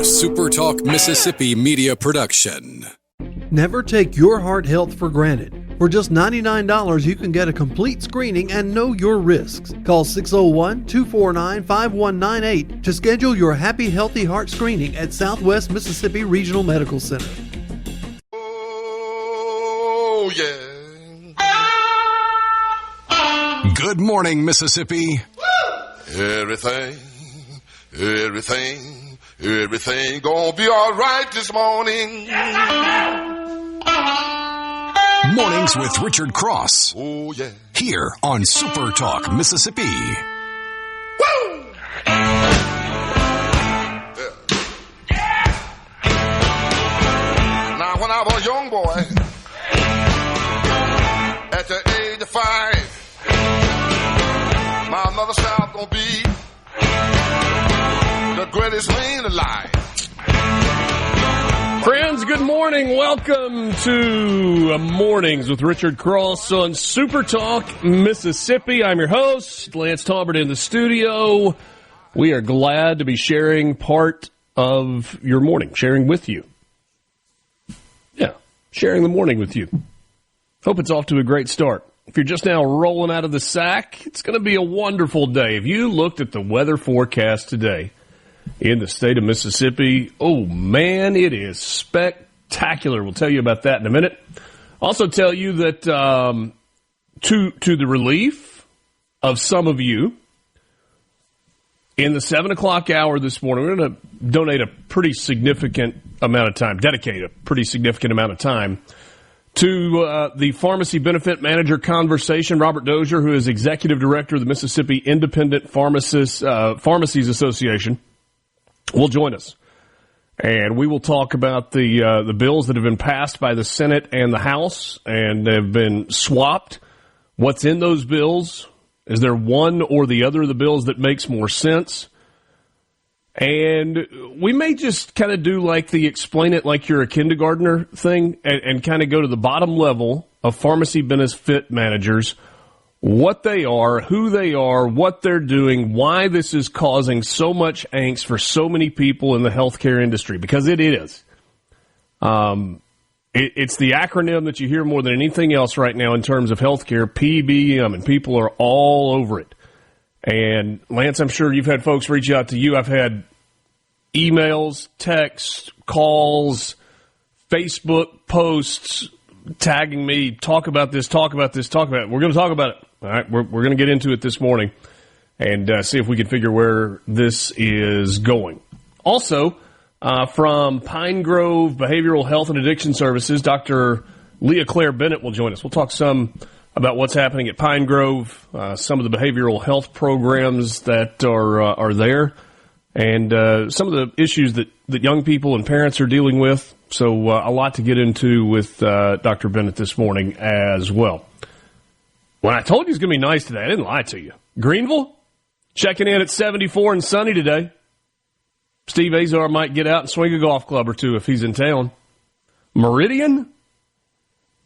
SuperTalk Mississippi media production. Never take your heart health for granted. For just $99, you can get a complete screening and know your risks. Call 601-249-5198 to schedule your Happy Healthy Heart screening at Southwest Mississippi Regional Medical Center. Oh, yeah. Good morning, Mississippi. Everything gonna be all right this morning. Mornings with Richard Cross. Oh, yeah. Here on SuperTalk Mississippi. Yeah. Now, when I was a young boy, at the age of 5, my mother said I was gonna be the greatest man alive. Friends, good morning. Welcome to Mornings with Richard Cross on SuperTalk Mississippi. I'm your host, Lance Talbert, in the studio. We are glad to be sharing part of your morning, sharing with you. Yeah, sharing the morning with you. Hope it's off to a great start. If you're just now rolling out of the sack, it's going to be a wonderful day. If you looked at the weather forecast today in the state of Mississippi, oh man, it is spectacular. We'll tell you about that in a minute. Also tell you that to the relief of some of you, in the 7 o'clock hour this morning, we're going to donate a pretty significant amount of time, dedicate a pretty significant amount of time to the Pharmacy Benefit Manager Conversation. Robert Dozier, who is Executive Director of the Mississippi Independent Pharmacies Association, will join us. And we will talk about the bills that have been passed by the Senate and the House and have been swapped. What's in those bills? Is there one or the other of the bills that makes more sense? And we may just kind of do like the explain it like you're a kindergartner thing and kind of go to the bottom level of pharmacy benefit managers, what they are, who they are, what they're doing, why this is causing so much angst for so many people in the healthcare industry, because it is. It's the acronym that you hear more than anything else right now in terms of healthcare, PBM, and people are all over it. And Lance, I'm sure you've had folks reach out to you. I've had emails, texts, calls, Facebook posts tagging me, talk about this, talk about this, talk about it. We're going to talk about it. All right, we're going to get into it this morning and see if we can figure where this is going. Also, from Pine Grove Behavioral Health and Addiction Services, Dr. Leah Bennett will join us. We'll talk some about what's happening at Pine Grove, some of the behavioral health programs that are there, and some of the issues that young people and parents are dealing with. So a lot to get into with Dr. Bennett this morning as well. When I told you it's going to be nice today, I didn't lie to you. Greenville, checking in at 74 and sunny today. Steve Azar might get out and swing a golf club or two if he's in town. Meridian,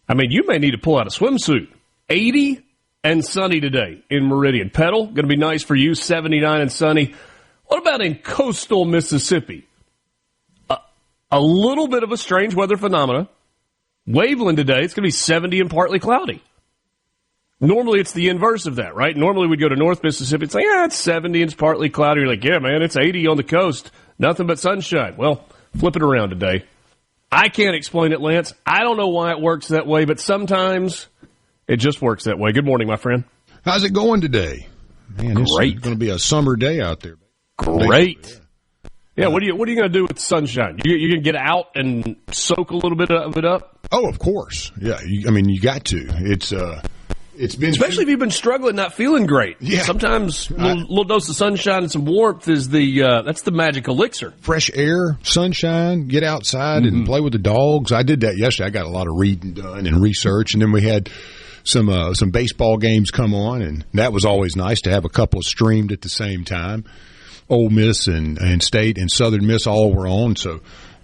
I mean, you may need to pull out a swimsuit. 80 and sunny today in Meridian. Petal, going to be nice for you, 79 and sunny. What about in coastal Mississippi? A little bit of a strange weather phenomena. Waveland today, it's going to be 70 and partly cloudy. Normally, it's the inverse of that, right? Normally, we'd go to North Mississippi and say, yeah, it's 70 and it's partly cloudy. You're like, yeah, man, it's 80 on the coast. Nothing but sunshine. Well, flip it around today. I can't explain it, Lance. I don't know why it works that way, but sometimes it just works that way. Good morning, my friend. How's it going today? Man, it's going to be a summer day out there. Great. Yeah, what are you going to do with the sunshine? You going to get out and soak a little bit of it up? Oh, of course. Yeah, you got to. It's been, especially if you've been struggling, not feeling great. Yeah. Sometimes a little dose of sunshine and some warmth is that's the magic elixir. Fresh air, sunshine, get outside and play with the dogs. I did that yesterday. I got a lot of reading done and research, and then we had some baseball games come on, and that was always nice to have a couple streamed at the same time. Ole Miss and State and Southern Miss all were on,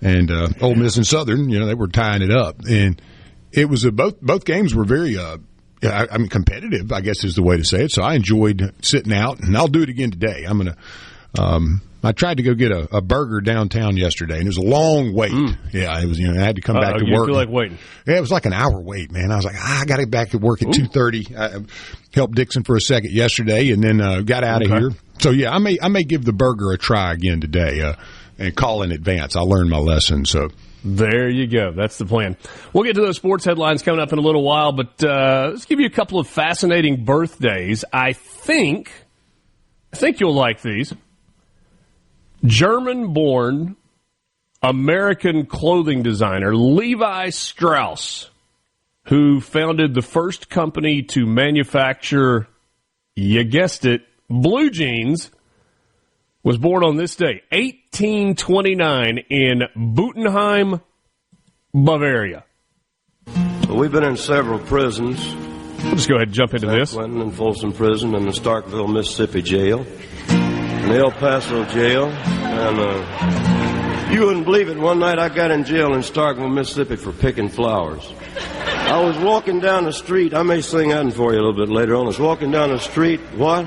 Ole Miss and Southern, they were tying it up, and it was both games were very competitive, I guess is the way to say it. So I enjoyed sitting out, and I'll do it again today. I'm going to I tried to go get a burger downtown yesterday, and it was a long wait. Yeah, it was. I had to come back to work. You feel like waiting? Yeah, it was like an hour wait, man. I was like, I got to get back at work at 2:30. I helped Dixon for a second yesterday, and then got out of here. So yeah, I may give the burger a try again today, and call in advance. I learned my lesson. So there you go. That's the plan. We'll get to those sports headlines coming up in a little while, but let's give you a couple of fascinating birthdays. I think you'll like these. German-born American clothing designer Levi Strauss, who founded the first company to manufacture, you guessed it, blue jeans, was born on this day, 1829, in Butenheim, Bavaria. Well, we've been in several prisons. We'll just go ahead and jump into this. Quentin and Folsom Prison and the Starkville, Mississippi jail. And the El Paso jail. And you wouldn't believe it, one night I got in jail in Starkville, Mississippi for picking flowers. I was walking down the street. I may sing that for you a little bit later on. I was walking down the street. What?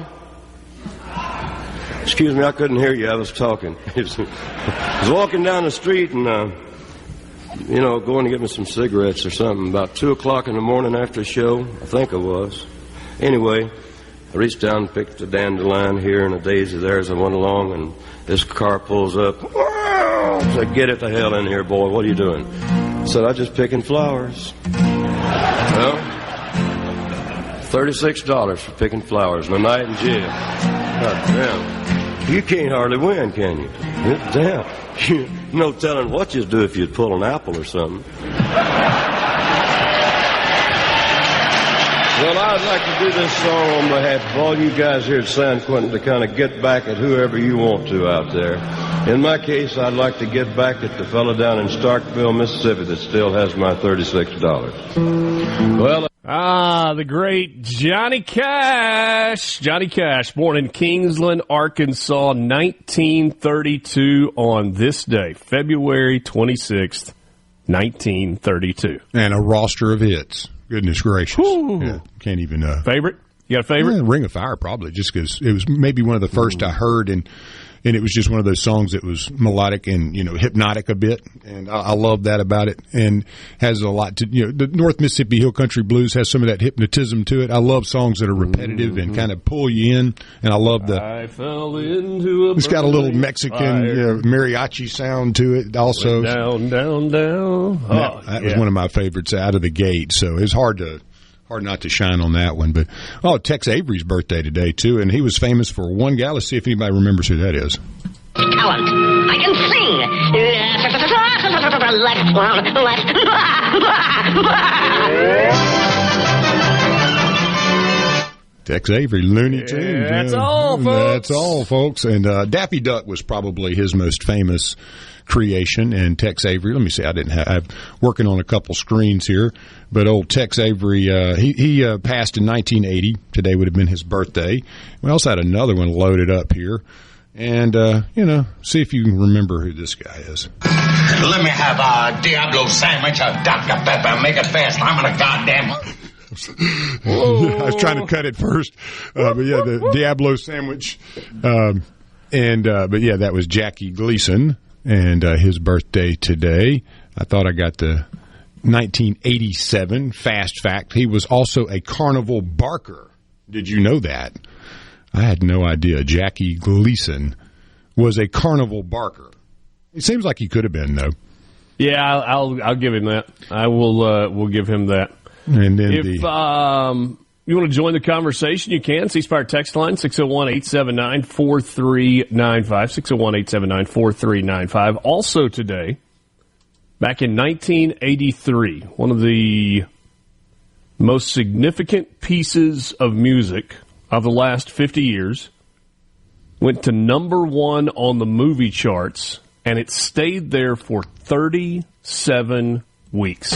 Excuse me, I couldn't hear you. I was talking. I was walking down the street and, going to get me some cigarettes or something. About 2 o'clock in the morning after the show, I think it was. Anyway, I reached down and picked a dandelion here and a daisy there as I went along, and this car pulls up. I said, get it the hell in here, boy. What are you doing? I said, I'm just picking flowers. Well, $36 for picking flowers and a night in jail. God damn. You can't hardly win, can you? Damn. No telling what you'd do if you'd pull an apple or something. Well, I'd like to do this song on behalf of all you guys here at San Quentin to kind of get back at whoever you want to out there. In my case, I'd like to get back at the fellow down in Starkville, Mississippi that still has my $36. Well, the great Johnny Cash. Johnny Cash, born in Kingsland, Arkansas, 1932 on this day, February 26th, 1932. And a roster of hits. Goodness gracious. Yeah, can't even... favorite? You got a favorite? Yeah, Ring of Fire, probably, just because it was maybe one of the first I heard, and it was just one of those songs that was melodic and, hypnotic a bit, and I love that about it, and has a lot to, the North Mississippi Hill Country Blues has some of that hypnotism to it. I love songs that are repetitive and kind of pull you in, and I love I fell into a it's got a little Mexican mariachi sound to it also. Down, down, down. That was one of my favorites out of the gate, so it's hard not to shine on that one. But Tex Avery's birthday today too, and he was famous for one guy. Let's see if anybody remembers who that is. Talent. I can sing. Tex Avery, Looney Tunes. That's all, folks. That's all, folks. And Daffy Duck was probably his most famous creation, and Tex Avery. Let me see. I'm working on a couple screens here, but old Tex Avery, he passed in 1980. Today would have been his birthday. We also had another one loaded up here, and see if you can remember who this guy is. Let me have a Diablo sandwich, a Dr. Pepper. Make it fast. I'm gonna goddamn. I was trying to cut it first, but yeah, the Diablo sandwich, but yeah, that was Jackie Gleason. And his birthday today. I thought I got the 1987 fast fact. He was also a carnival barker. Did you know that? I had no idea. Jackie Gleason was a carnival barker. It seems like he could have been, though. Yeah, I'll give him that. I will. We'll give him that. And then if you want to join the conversation, you can. C-Spire text line, 601-879-4395, 601-879-4395. Also today, back in 1983, one of the most significant pieces of music of the last 50 years went to number one on the movie charts, and it stayed there for 37 weeks.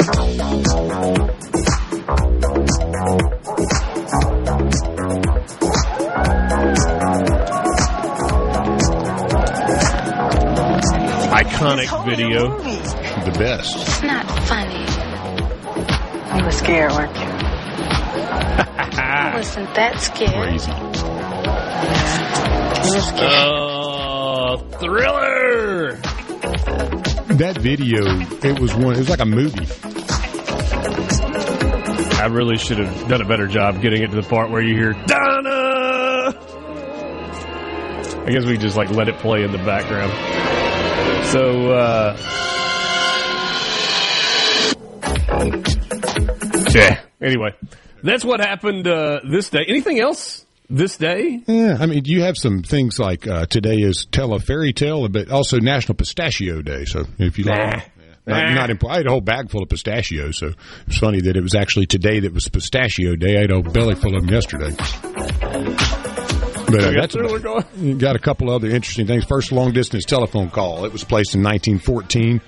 Iconic video. The best. It's not funny. You were scared, weren't you? I wasn't that scared. Crazy. You were scared. Thriller. That video, it was like a movie. I really should have done a better job getting it to the part where you hear Donna. I guess we just let it play in the background. So, yeah. Anyway, that's what happened this day. Anything else this day? Yeah, I mean, you have some things like today is Tell a Fairy Tale, but also National Pistachio Day. So if you like. I had a whole bag full of pistachios, so it's funny that it was actually today that was Pistachio Day. I had a belly full of them yesterday. But got a couple other interesting things. First long-distance telephone call. It was placed in 1914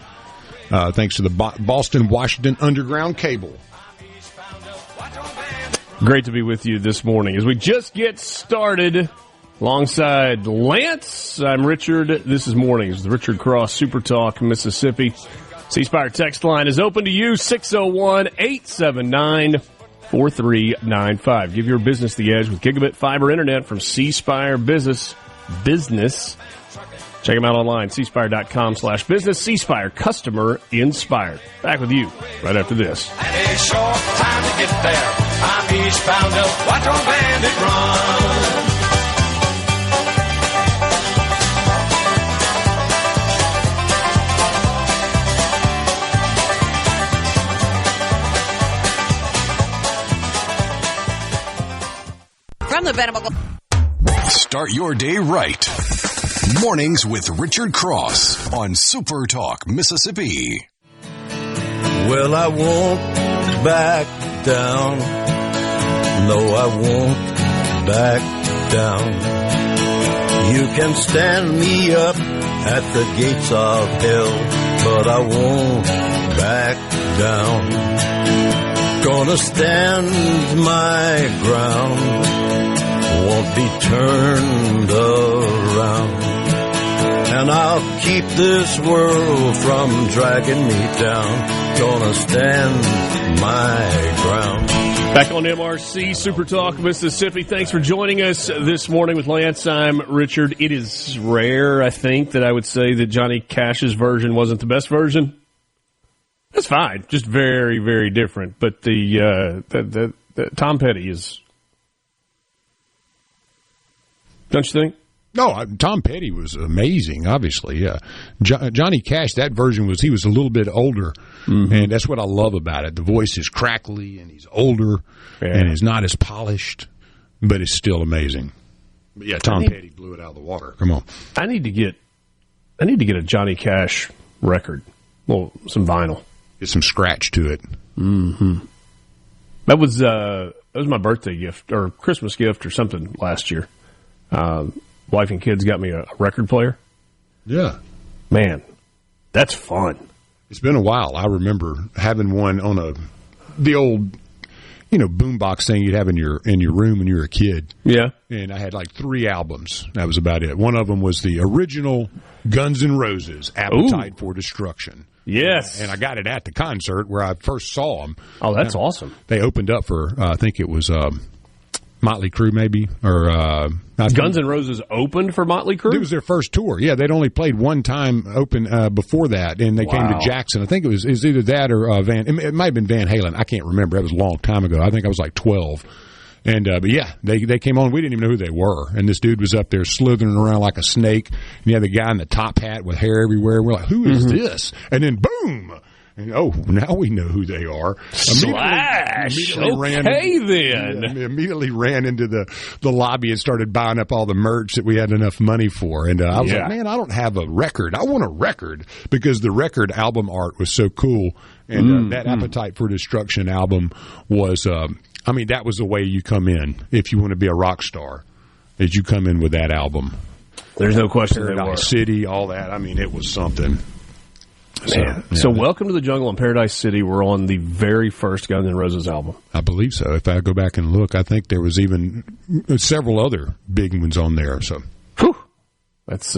thanks to the Boston-Washington Underground Cable. Great to be with you this morning. As we just get started, alongside Lance, I'm Richard. This is Mornings, the Richard Cross SuperTalk, Mississippi. C Spire text line is open to you, 601-879-4395. Give your business the edge with gigabit fiber internet from C Spire Business. Check them out online, cspire.com/business. C Spire, customer inspired. Back with you right after this. And a short time to get there. I'm eastbound up. Watch our bandit run. From the Bennett. Start your day right. Mornings with Richard Cross on Super Talk, Mississippi. Well, I won't back down. No, I won't back down. You can stand me up at the gates of hell, but I won't back down. Gonna stand my ground, won't be turned around. And I'll keep this world from dragging me down. Gonna stand my ground. Back on MRC Super Talk Mississippi. Thanks for joining us this morning with Lance. I'm Richard. It is rare, I think, that I would say that Johnny Cash's version wasn't the best version. That's fine. Just very, very different. But the Tom Petty is, don't you think? No, Tom Petty was amazing, obviously, yeah. Johnny Cash, that version he was a little bit older, and that's what I love about it. The voice is crackly, and he's older, and he's not as polished, but it's still amazing. But yeah, Tom Petty blew it out of the water. Come on. I need to get a Johnny Cash record. Well, some vinyl. Get some scratch to it. Mm-hmm. That was my birthday gift, or Christmas gift, or something last year. Wife and kids got me a record player. Yeah. Man, that's fun. It's been a while. I remember having one on the old, boombox thing you'd have in your room when you were a kid. Yeah. And I had 3 albums. That was about it. One of them was the original Guns N' Roses, Appetite for Destruction. Yes. And I got it at the concert where I first saw them. Oh, that's awesome. They opened up for, I think it was Motley Crue, maybe, or Guns N' Roses opened for Motley Crue? It was their first tour. Yeah, they'd only played one time open before that, and they came to Jackson. I think it was either that or it might have been Van Halen. I can't remember. That was a long time ago. I think I was 12. And but yeah, they came on. We didn't even know who they were. And this dude was up there slithering around like a snake. And you had the guy in the top hat with hair everywhere. We're like, who is this? And then boom. And, now we know who they are. Immediately ran into the lobby and started buying up all the merch that we had enough money for. And I was like, man, I don't have a record. I want a record, because the record album art was so cool. And that Appetite for Destruction album was, that was the way you come in if you want to be a rock star, is you come in with that album. There's no question. Paradise City, all that. it was something. So Welcome to the Jungle in Paradise City were on the very first Guns N' Roses album. I believe so. If I go back and look, I think there was even several other big ones on there. So, whew, that's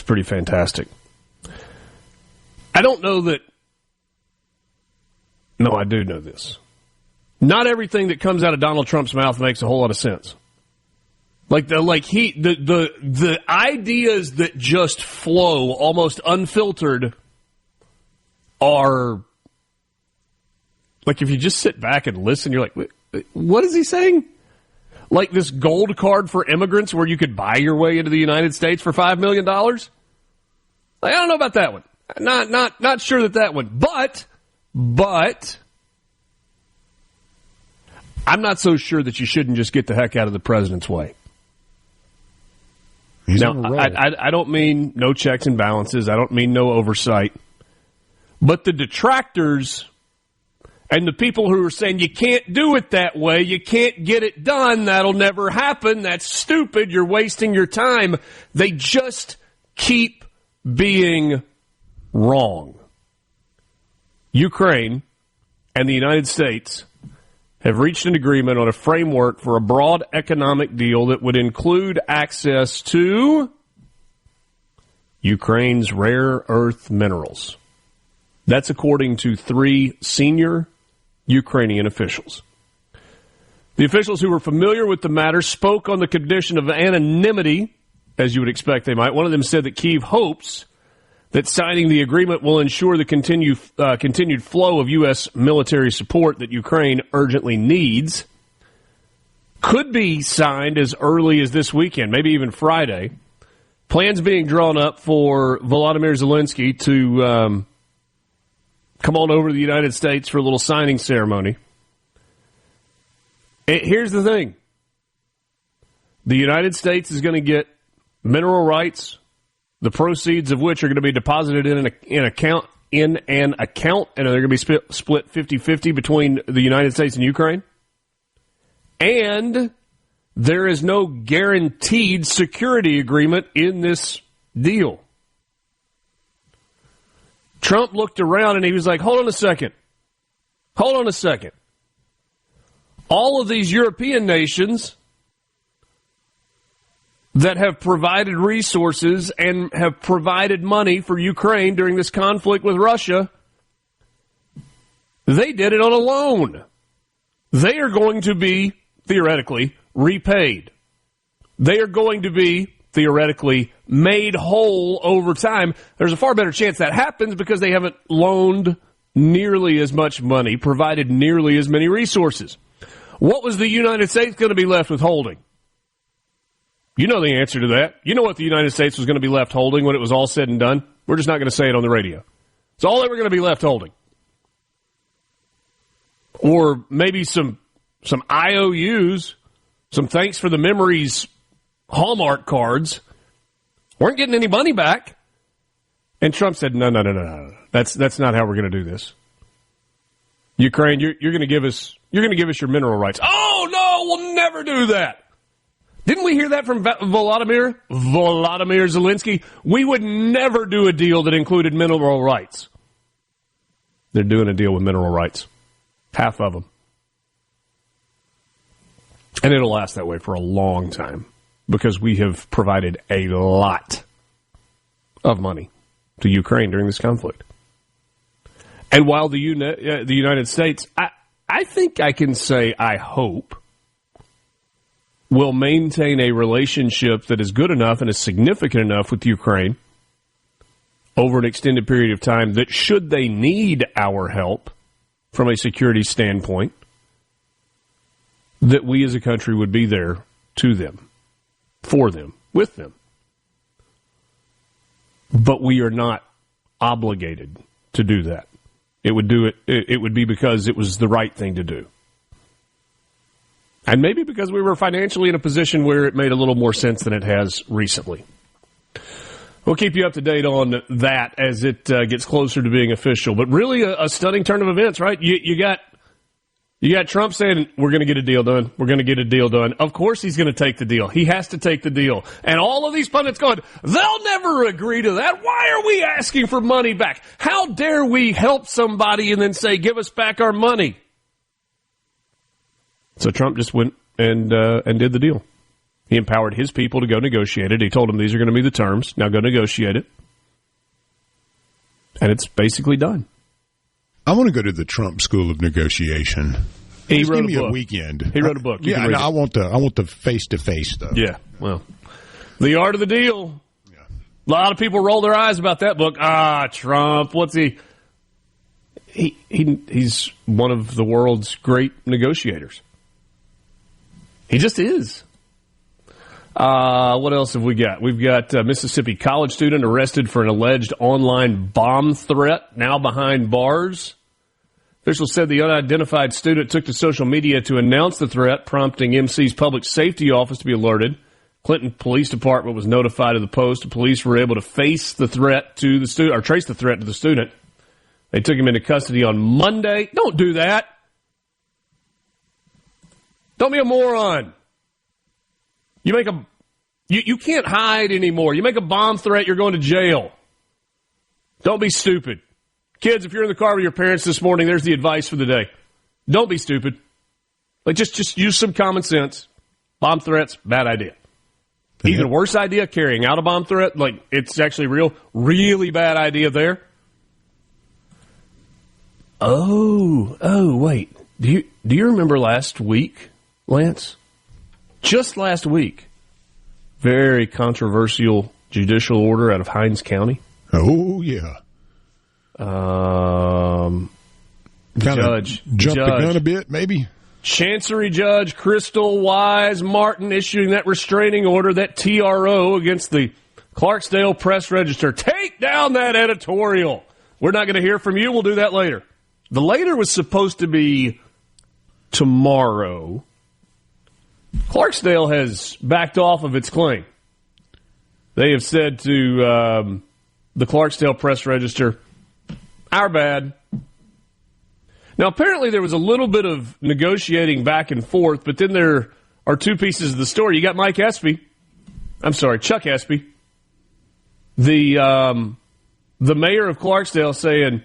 pretty fantastic. I don't know that. No, I do know this. Not everything that comes out of Donald Trump's mouth makes a whole lot of sense. The ideas that just flow almost unfiltered are like, if you just sit back and listen, you're like, what is he saying? Like this gold card for immigrants where you could buy your way into the United States for $5 million? Like, I don't know about that one. Not sure that one. But I'm not so sure that you shouldn't just get the heck out of the president's way. Now, I don't mean no checks and balances. I don't mean no oversight. But the detractors and the people who are saying you can't do it that way, you can't get it done, that'll never happen, that's stupid, you're wasting your time, they just keep being wrong. Ukraine and the United States have reached an agreement on a framework for a broad economic deal that would include access to Ukraine's rare earth minerals. That's according to 3 senior Ukrainian officials. The officials who were familiar with the matter spoke on the condition of anonymity, as you would expect they might. One of them said that Kyiv hopes that signing the agreement will ensure the continued flow of U.S. military support that Ukraine urgently needs. Could be signed as early as this weekend, maybe even Friday. Plans being drawn up for Volodymyr Zelensky to come on over to the United States for a little signing ceremony. Here's the thing. The United States is going to get mineral rights, the proceeds of which are going to be deposited in an account, and they're going to be split 50-50 between the United States and Ukraine. And there is no guaranteed security agreement in this deal. Trump looked around and he was like, hold on a second. All of these European nations that have provided resources and have provided money for Ukraine during this conflict with Russia, they did it on a loan. They are going to be, theoretically, repaid. They are going to be, theoretically, made whole over time. There's a far better chance that happens because they haven't loaned nearly as much money, provided nearly as many resources. What was the United States going to be left with holding? You know the answer to that. You know what the United States was going to be left holding when it was all said and done. We're just not going to say it on the radio. It's all they were going to be left holding. Or maybe some IOUs, some thanks for the memories Hallmark cards. Weren't getting any money back. And Trump said, no. That's not how we're going to do this. Ukraine, you're going to give us your mineral rights. Oh, no, we'll never do that. Didn't we hear that from Volodymyr Zelensky? We would never do a deal that included mineral rights. They're doing a deal with mineral rights. Half of them. And it'll last that way for a long time because we have provided a lot of money to Ukraine during this conflict. And while the United States, I think I can say, I hope, will maintain a relationship that is good enough and is significant enough with Ukraine over an extended period of time that should they need our help from a security standpoint, that we as a country would be there to them, for them, with them. But we are not obligated to do that. It would be because it was the right thing to do. And maybe because we were financially in a position where it made a little more sense than it has recently. We'll keep you up to date on that as it gets closer to being official. But really a stunning turn of events, right? You got Trump saying, we're going to get a deal done. We're going to get a deal done. Of course he's going to take the deal. He has to take the deal. And all of these pundits going, they'll never agree to that. Why are we asking for money back? How dare we help somebody and then say, give us back our money? So Trump just went and did the deal. He empowered his people to go negotiate it. He told them these are going to be the terms. Now go negotiate it. And it's basically done. I want to go to the Trump school of negotiation. He Just wrote give me a book. a weekend. He wrote a book. Yeah, no, I want the face-to-face stuff. Yeah, well, The Art of the Deal. Yeah. A lot of people roll their eyes about that book. Trump, what's he? He's one of the world's great negotiators. He just is. What else have we got? We've got a Mississippi college student arrested for an alleged online bomb threat, now behind bars. Officials said the unidentified student took to social media to announce the threat, prompting MC's public safety office to be alerted. Clinton Police Department was notified of the post. The police were able to trace the threat to the student. They took him into custody on Monday. Don't do that. Don't be a moron. You can't hide anymore. You make a bomb threat, you're going to jail. Don't be stupid. Kids, if you're in the car with your parents this morning, there's the advice for the day. Don't be stupid. Just use some common sense. Bomb threats, bad idea. Even worse idea, carrying out a bomb threat, it's actually real, really bad idea there. Oh, wait. Do you remember last week, Lance? Just last week. Very controversial judicial order out of Hinds County. Oh, yeah. Judge. Jumped the gun a bit, maybe? Chancery Judge Crystal Wise Martin issuing that restraining order, that TRO against the Clarksdale Press-Register. Take down that editorial. We're not going to hear from you. We'll do that later. The later was supposed to be tomorrow. Clarksdale has backed off of its claim. They have said to the Clarksdale Press-Register, our bad. Now, apparently there was a little bit of negotiating back and forth, but then there are two pieces of the story. You got Chuck Espy, the mayor of Clarksdale, saying,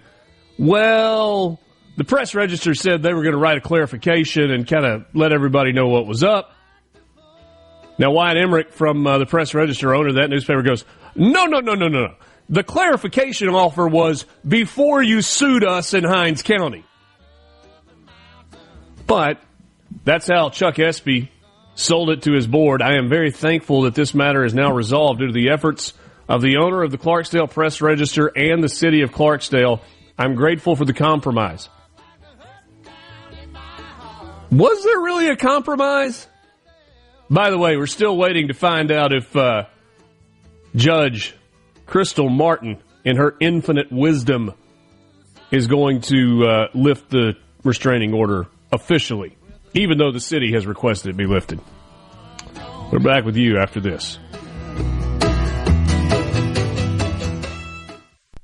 well, the Press-Register said they were going to write a clarification and kind of let everybody know what was up. Now, Wyatt Emmerich from the Press-Register, owner of that newspaper, goes, no. The clarification offer was before you sued us in Hinds County. But that's how Chuck Espy sold it to his board. I am very thankful that this matter is now resolved due to the efforts of the owner of the Clarksdale Press-Register and the city of Clarksdale. I'm grateful for the compromise. Was there really a compromise? By the way, we're still waiting to find out if Judge Crystal Martin, in her infinite wisdom, is going to lift the restraining order officially, even though the city has requested it be lifted. We're back with you after this.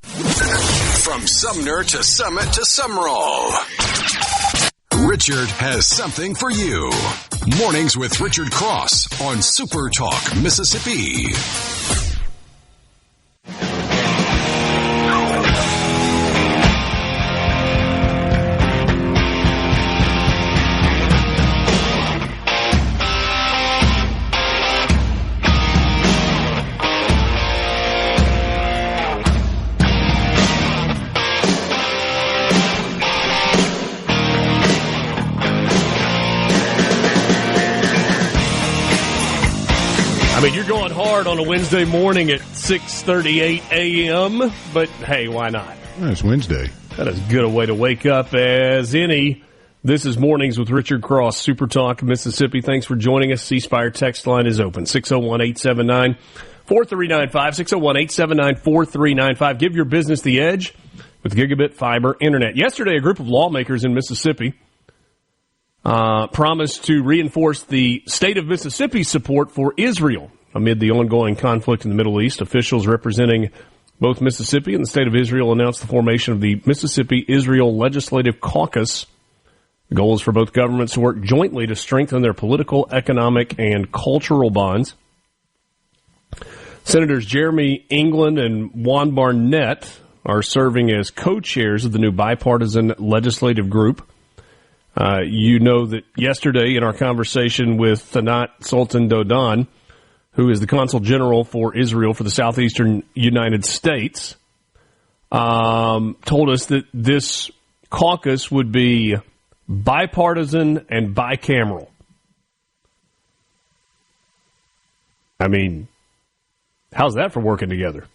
From Sumner to Summit to Summerall, Richard has something for you. Mornings with Richard Cross on SuperTalk Mississippi. I mean, you're going hard on a Wednesday morning at 6:38 a.m., but hey, why not? It's Wednesday. That is as good a way to wake up as any. This is Mornings with Richard Cross, SuperTalk Mississippi. Thanks for joining us. C-Spire text line is open, 601-879-4395, 601-879-4395. Give your business the edge with gigabit fiber internet. Yesterday, a group of lawmakers in Mississippi promised to reinforce the state of Mississippi's support for Israel amid the ongoing conflict in the Middle East. Officials representing both Mississippi and the state of Israel announced the formation of the Mississippi-Israel Legislative Caucus. The goal is for both governments to work jointly to strengthen their political, economic, and cultural bonds. Senators Jeremy England and Juan Barnett are serving as co-chairs of the new bipartisan legislative group. You know that yesterday in our conversation with Thanat Sultan Dodan, who is the Consul General for Israel for the southeastern United States, told us that this caucus would be bipartisan and bicameral. I mean, how's that for working together?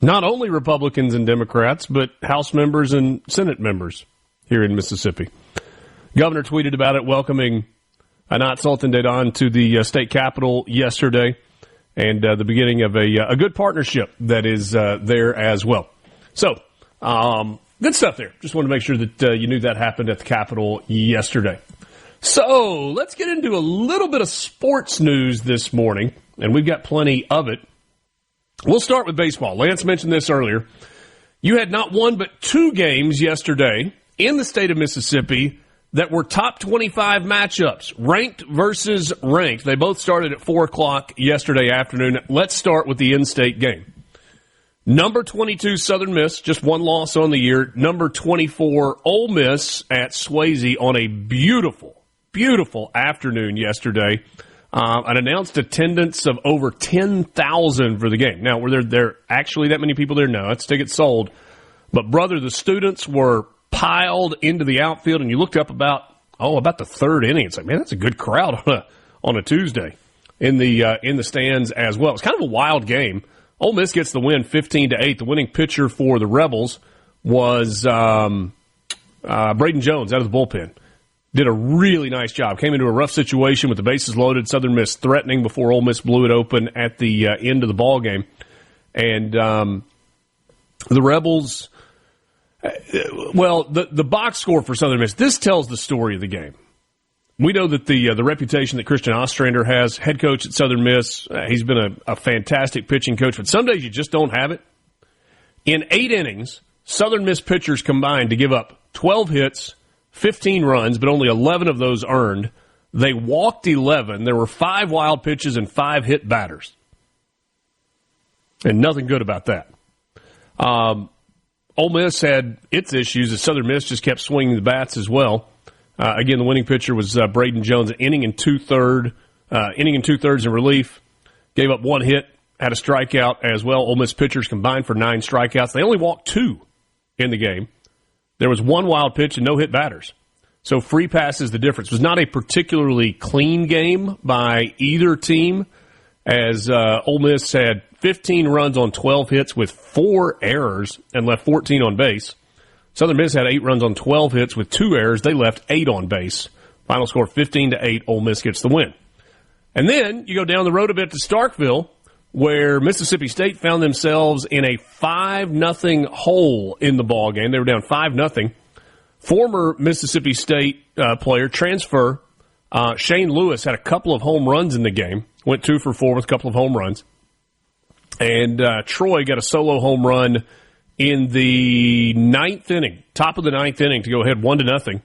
Not only Republicans and Democrats, but House members and Senate members here in Mississippi. Governor tweeted about it, welcoming Anat Sultan-Dedan to the state capitol yesterday, and the beginning of a good partnership that is there as well. So, good stuff there. Just wanted to make sure that you knew that happened at the Capitol yesterday. So, let's get into a little bit of sports news this morning, and we've got plenty of it. We'll start with baseball. Lance mentioned this earlier. You had not one but two games yesterday in the state of Mississippi that were top 25 matchups, ranked versus ranked. They both started at 4 o'clock yesterday afternoon. Let's start with the in-state game. Number 22, Southern Miss, just one loss on the year. Number 24, Ole Miss at Swayze on a beautiful, beautiful afternoon yesterday. An announced attendance of over 10,000 for the game. Now, were there actually that many people there? No, that's tickets sold. But, brother, the students were piled into the outfield, and you looked up about the third inning. It's like, man, that's a good crowd on a Tuesday in the stands as well. It's kind of a wild game. Ole Miss gets the win 15-8. The winning pitcher for the Rebels was Braden Jones out of the bullpen. Did a really nice job. Came into a rough situation with the bases loaded. Southern Miss threatening before Ole Miss blew it open at the end of the ball game. And the Rebels, the box score for Southern Miss, this tells the story of the game. We know that the reputation that Christian Ostrander has, head coach at Southern Miss, he's been a fantastic pitching coach, but some days you just don't have it. In 8 innings, Southern Miss pitchers combined to give up 12 hits, 15 runs, but only 11 of those earned. They walked 11. There were 5 wild pitches and 5 hit batters. And nothing good about that. Ole Miss had its issues as Southern Miss just kept swinging the bats as well. Again, the winning pitcher was Braden Jones, an inning and 2/3 in relief. Gave up 1 hit, had a strikeout as well. Ole Miss pitchers combined for 9 strikeouts. They only walked 2 in the game. There was 1 wild pitch and no hit batters. So free pass is the difference. It was not a particularly clean game by either team, as Ole Miss had 15 runs on 12 hits with 4 errors and left 14 on base. Southern Miss had 8 runs on 12 hits with 2 errors. They left 8 on base. Final score 15-8. Ole Miss gets the win. And then you go down the road a bit to Starkville, where Mississippi State found themselves in a 5-0 hole in the ball game. They were down 5-0. Former Mississippi State player, transfer, Shane Lewis, had a couple of home runs in the game. Went 2 for 4 with a couple of home runs. And Troy got a solo home run in the 9th inning, top of the 9th inning, to go ahead 1-0.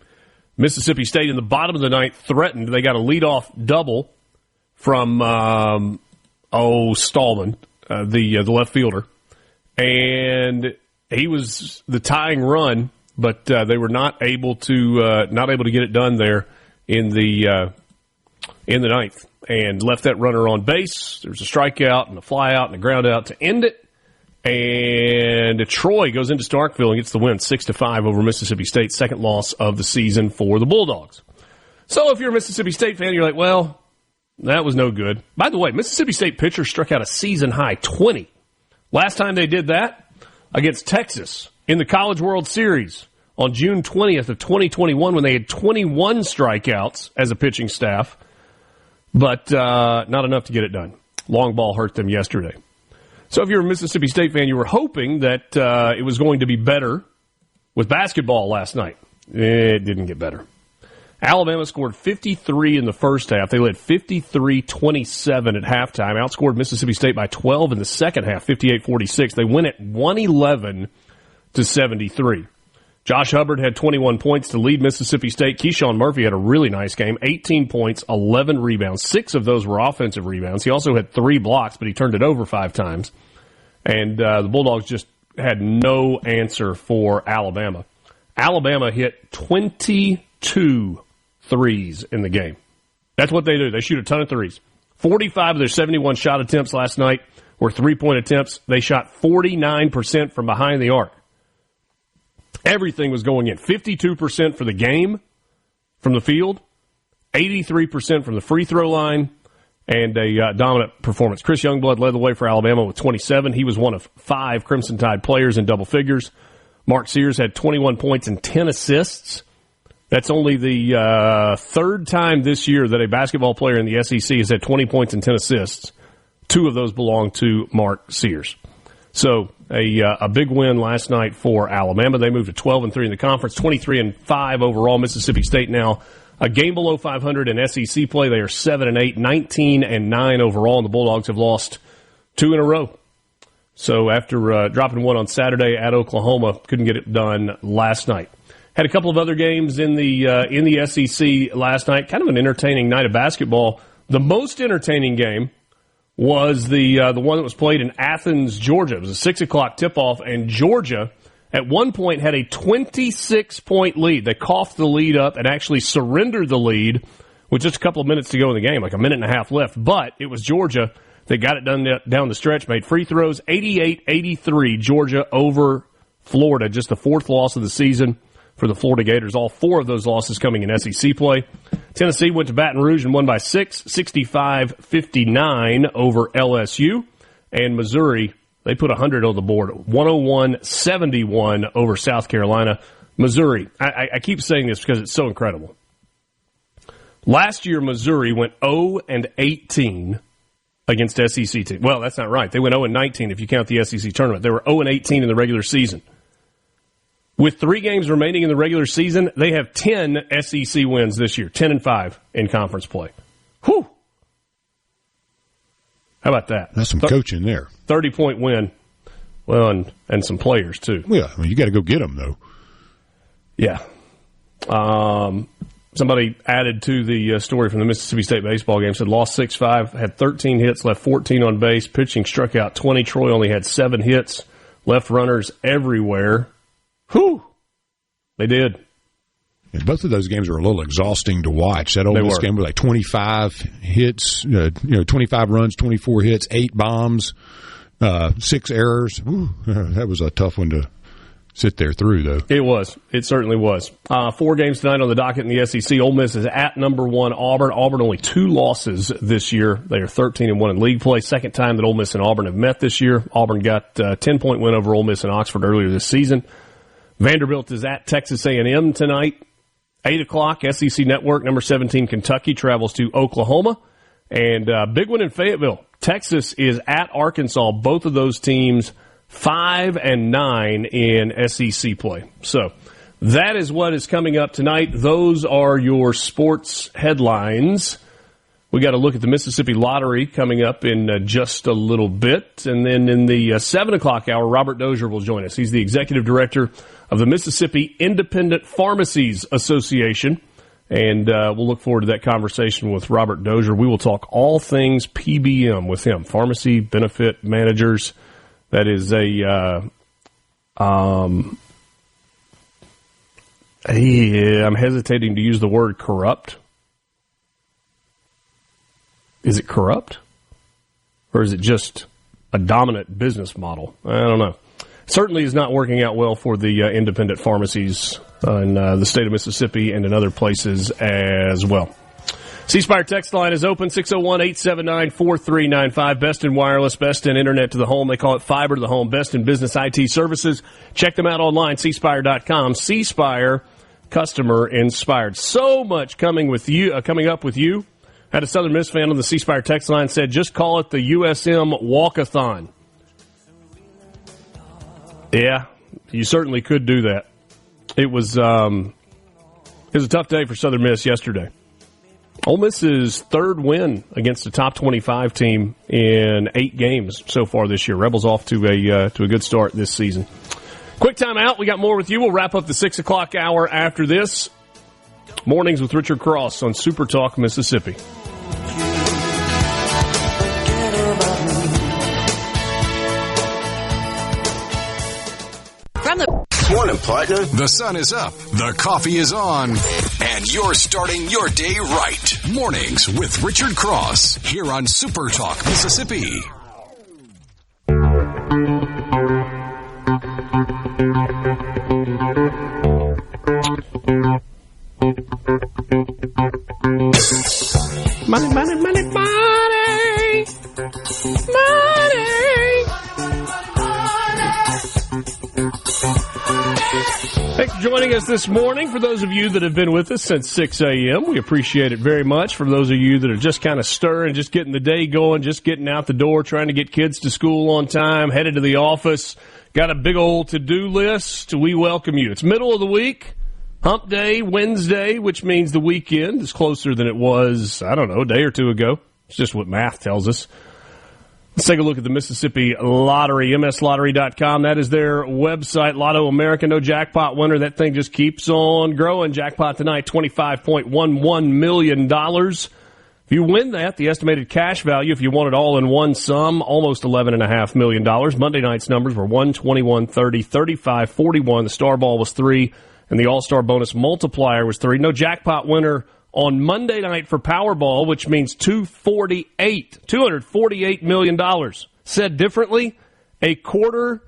Mississippi State in the bottom of the 9th threatened. They got a leadoff double from Stallman, the left fielder, and he was the tying run, but they were not able to get it done there in the 9th, and left that runner on base. There was a strikeout and a flyout and a ground out to end it. And Troy goes into Starkville and gets the win 6-5 over Mississippi State, second loss of the season for the Bulldogs. So if you're a Mississippi State fan, you're like, well, that was no good. By the way, Mississippi State pitcher struck out a season-high 20. Last time they did that, against Texas in the College World Series on June 20th of 2021 when they had 21 strikeouts as a pitching staff, but not enough to get it done. Long ball hurt them yesterday. So if you're a Mississippi State fan, you were hoping that it was going to be better with basketball last night. It didn't get better. Alabama scored 53 in the first half. They led 53-27 at halftime. Outscored Mississippi State by 12 in the second half, 58-46. They win at 111-73. Josh Hubbard had 21 points to lead Mississippi State. Keyshawn Murphy had a really nice game, 18 points, 11 rebounds. 6 of those were offensive rebounds. He also had 3 blocks, but he turned it over 5 times. And the Bulldogs just had no answer for Alabama. Alabama hit 22 threes in the game. That's what they do. They shoot a ton of threes. 45 of their 71 shot attempts last night were three-point attempts. They shot 49% from behind the arc. Everything was going in. 52% for the game. from the field, 83% from the free throw line, and a dominant performance. Chris Youngblood led the way for Alabama with 27. He was one of 5 Crimson Tide players in double figures. Mark Sears had 21 points and 10 assists. That's only the third time this year that a basketball player in the SEC has had 20 points and 10 assists. 2 of those belong to Mark Sears. So a big win last night for Alabama. They moved to 12-3 in the conference, 23-5 overall. Mississippi State now a game below 500 in SEC play. They are 7-8, 19-9 overall, and the Bulldogs have lost 2 in a row. So after dropping one on Saturday at Oklahoma, couldn't get it done last night. Had a couple of other games in the SEC last night. Kind of an entertaining night of basketball. The most entertaining game was the one that was played in Athens, Georgia. It was a 6 o'clock tip-off, and Georgia at one point had a 26-point lead. They coughed the lead up and actually surrendered the lead with just a couple of minutes to go in the game, like a minute and a half left. But it was Georgia that got it done down the stretch, made free throws, 88-83, Georgia over Florida, just the 4th loss of the season for the Florida Gators. All 4 of those losses coming in SEC play. Tennessee went to Baton Rouge and won by 6, 65-59 over LSU. And Missouri, they put 100 on the board, 101-71 over South Carolina. Missouri, I keep saying this because it's so incredible. Last year, Missouri went 0-18 against SEC teams. Well, that's not right. They went 0-19 if you count the SEC tournament. They were 0-18 in the regular season. With 3 games remaining in the regular season, they have 10 SEC wins this year, 10-5 in conference play. Whew! How about that? That's some coaching there. 30-point win. Well, and some players, too. Yeah, I mean, you got to go get them, though. Yeah. Somebody added to the story from the Mississippi State baseball game, said lost 6-5, had 13 hits, left 14 on base. Pitching struck out 20. Troy only had 7 hits, left runners everywhere. Whew! They did. And both of those games were a little exhausting to watch. That Ole Miss game was like 25 hits, 25 runs, 24 hits, 8 bombs, 6 errors. Ooh, that was a tough one to sit there through, though. It was. It certainly was. 4 games tonight on the docket in the SEC. Ole Miss is at number 1 Auburn. Auburn only 2 losses this year. They are 13-1 in league play. Second time that Ole Miss and Auburn have met this year. Auburn got a 10-point win over Ole Miss and Oxford earlier this season. Vanderbilt is at Texas A&M tonight. 8 o'clock, SEC Network, number 17, Kentucky, travels to Oklahoma. And big one in Fayetteville. Texas is at Arkansas. Both of those teams 5-9 in SEC play. So that is what is coming up tonight. Those are your sports headlines. We got to look at the Mississippi Lottery coming up in just a little bit. And then in the 7 o'clock hour, Robert Dozier will join us. He's the executive director of the Mississippi Independent Pharmacies Association. And we'll look forward to that conversation with Robert Dozier. We will talk all things PBM with him, pharmacy benefit managers. That is I'm hesitating to use the word corrupt. Is it corrupt? Or is it just a dominant business model? I don't know. Certainly is not working out well for the independent pharmacies in the state of Mississippi and in other places as well. C-Spire text line is open, 601-879-4395. Best in wireless, best in internet to the home. They call it fiber to the home. Best in business IT services. Check them out online, cspire.com. C-Spire, customer inspired. So much coming up with you. Had a Southern Miss fan on the C-Spire text line said, just call it the USM Walkathon. Yeah, you certainly could do that. It was a tough day for Southern Miss yesterday. Ole Miss's 3rd win against a top 25 team in 8 games so far this year. Rebels off to a good start this season. Quick time out. We got more with you. We'll wrap up the 6 o'clock hour after this. Mornings with Richard Cross on SuperTalk Mississippi. Morning, partner. The sun is up, the coffee is on, and you're starting your day right. Mornings with Richard Cross here on Super Talk Mississippi. Thanks for joining us this morning. For those of you that have been with us since 6 a.m., we appreciate it very much. For those of you that are just kind of stirring, just getting the day going, just getting out the door, trying to get kids to school on time, headed to the office, got a big old to-do list, we welcome you. It's middle of the week, hump day, Wednesday, which means the weekend is closer than it was, I don't know, a day or two ago. It's just what math tells us. Let's take a look at the Mississippi Lottery, mslottery.com. That is their website. Lotto America, no jackpot winner. That thing just keeps on growing. Jackpot tonight, $25.11 million. If you win that, the estimated cash value, if you want it all in one sum, almost $11.5 million. Monday night's numbers were 1, 21, 30, 35, 41. The star ball was 3, and the all-star bonus multiplier was 3. No jackpot winner on Monday night for Powerball, which means $248 million. Said differently, $250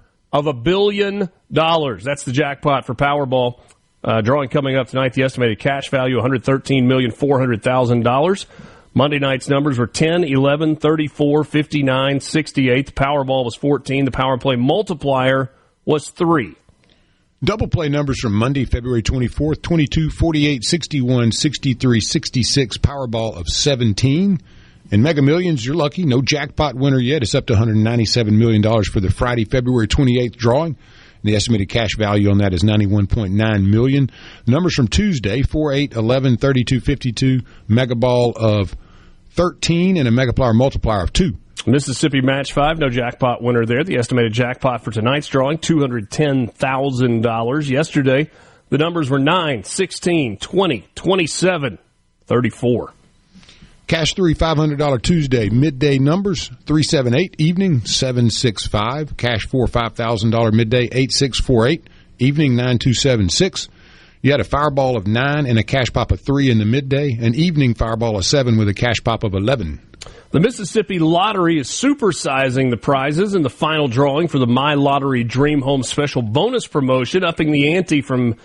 million. That's the jackpot for Powerball. Drawing coming up tonight, the estimated cash value, $113,400,000. Monday night's numbers were 10, 11, 34, 59, 68. The Powerball was 14. The Power Play multiplier was 3. Double play numbers from Monday, February 24th, 22, 48, 61, 63, 66, Powerball of 17. And Mega Millions, you're lucky. No jackpot winner yet. It's up to $197 million for the Friday, February 28th drawing. And the estimated cash value on that is $91.9 million. The numbers from Tuesday, 4, 8, 11, 32, 52, Mega Ball of 13, and a Mega Power multiplier of 2. Mississippi Match 5, no jackpot winner there. The estimated jackpot for tonight's drawing, $210,000. Yesterday, the numbers were 9, 16, 20, 27, 34. Cash 3, $500 Tuesday. Midday numbers, 378. Evening, 765. Cash 4, $5,000 midday, 8648. Evening, 9276. You had a fireball of 9 and a cash pop of 3 in the midday. An evening fireball of 7 with a cash pop of 11. The Mississippi Lottery is supersizing the prizes in the final drawing for the My Lottery Dream Home Special Bonus Promotion, upping the ante from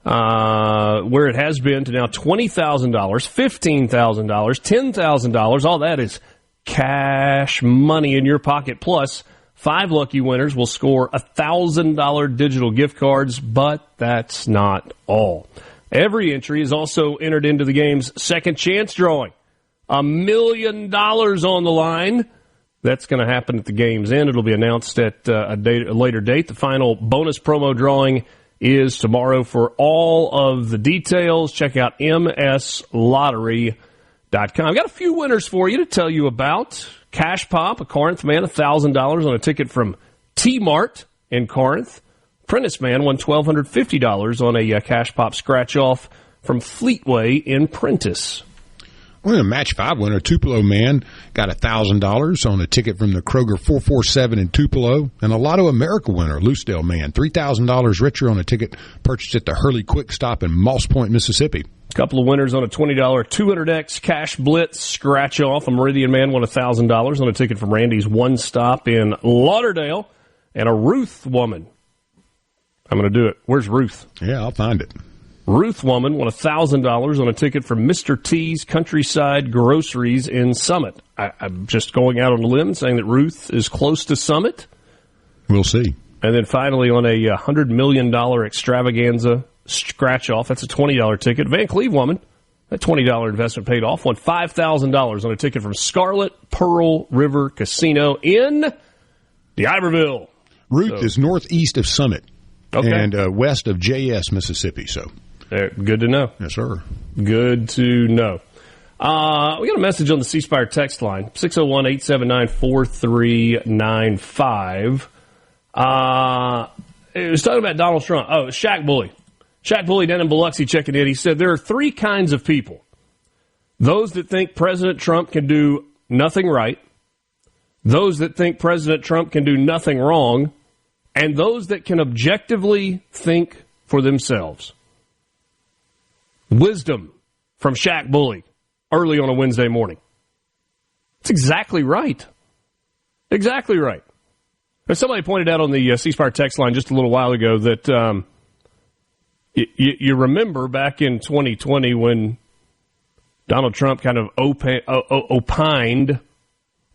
where it has been to now $20,000, $15,000, $10,000. All that is cash money in your pocket. Plus, 5 lucky winners will score $1,000 digital gift cards, but that's not all. Every entry is also entered into the game's second chance drawing. $1 million on the line. That's going to happen at the game's end. It'll be announced at a later date. The final bonus promo drawing is tomorrow. For all of the details, check out mslottery.com. I've got a few winners for you to tell you about. Cash Pop, a Corinth man, $1,000 on a ticket from T-Mart in Corinth. Prentice man won $1,250 on a Cash Pop scratch-off from Fleetway in Prentice. Well, a Match 5 winner, Tupelo man, got $1,000 on a ticket from the Kroger 447 in Tupelo. And a Lotto America winner, Loosedale man, $3,000 richer on a ticket purchased at the Hurley Quick Stop in Moss Point, Mississippi. A couple of winners on a $20 200X Cash Blitz scratch-off. A Meridian man won $1,000 on a ticket from Randy's One Stop in Lauderdale. And a Ruth woman. I'm going to do it. Where's Ruth? Yeah, I'll find it. Ruth woman won $1,000 on a ticket from Mr. T's Countryside Groceries in Summit. I'm just going out on a limb saying that Ruth is close to Summit. We'll see. And then finally on a $100 million extravaganza scratch-off, that's a $20 ticket. Van Cleve woman, that $20 investment paid off, won $5,000 on a ticket from Scarlet Pearl River Casino in D'Iberville. Ruth is northeast of Summit. Okay. And west of JS, Mississippi. So, good to know. Yes, sir. Good to know. We got a message on the C Spire text line, 601-879-4395. It was talking about Donald Trump. Oh, Shaq Bully. Shaq Bully down in Biloxi checking in. He said there are 3 kinds of people. Those that think President Trump can do nothing right, those that think President Trump can do nothing wrong, and those that can objectively think for themselves. Wisdom from Shaq Bully early on a Wednesday morning. It's exactly right. Exactly right. As somebody pointed out on the C Spire text line just a little while ago that you remember back in 2020 when Donald Trump kind of opined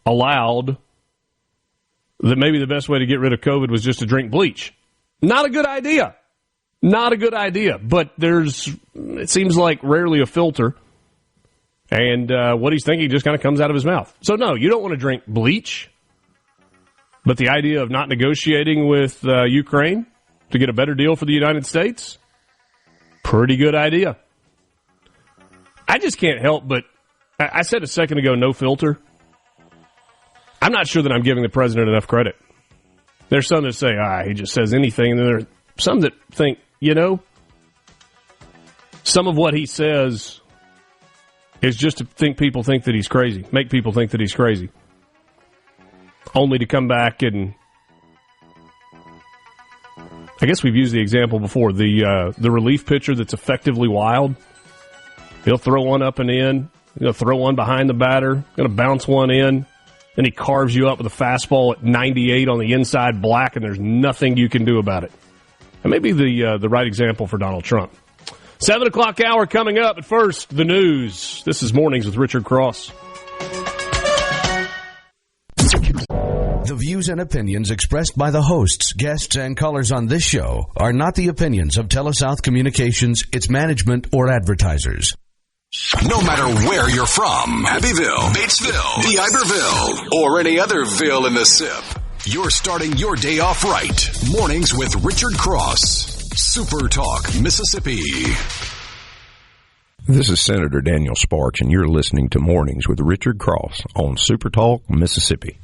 aloud that maybe the best way to get rid of COVID was just to drink bleach. Not a good idea. Not a good idea, but it seems like rarely a filter. And what he's thinking just kind of comes out of his mouth. So, no, you don't want to drink bleach. But the idea of not negotiating with Ukraine to get a better deal for the United States, pretty good idea. I just can't help but, I said a second ago, no filter. I'm not sure that I'm giving the president enough credit. There's some that say, he just says anything. And then there are some that think, some of what he says is just to make people think that he's crazy. Only to come back and, I guess we've used the example before, the relief pitcher that's effectively wild. He'll throw one up and in. He'll throw one behind the batter. Going to bounce one in. Then he carves you up with a fastball at 98 on the inside black, and there's nothing you can do about it. That may be the right example for Donald Trump. 7 o'clock hour coming up. But first, the news. This is Mornings with Richard Cross. The views and opinions expressed by the hosts, guests, and callers on this show are not the opinions of TeleSouth Communications, its management, or advertisers. No matter where you're from, Abbeville, Batesville, D'Iberville, or any other ville in the SIP, you're starting your day off right. Mornings with Richard Cross. SuperTalk, Mississippi. This is Senator Daniel Sparks, and you're listening to Mornings with Richard Cross on SuperTalk, Mississippi.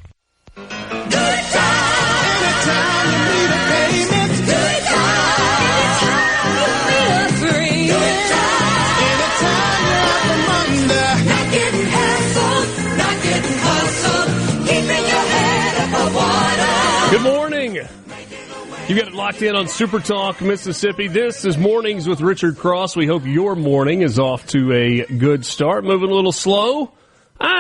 Good morning. You got it locked in on SuperTalk, Mississippi. This is Mornings with Richard Cross. We hope your morning is off to a good start. Moving a little slow.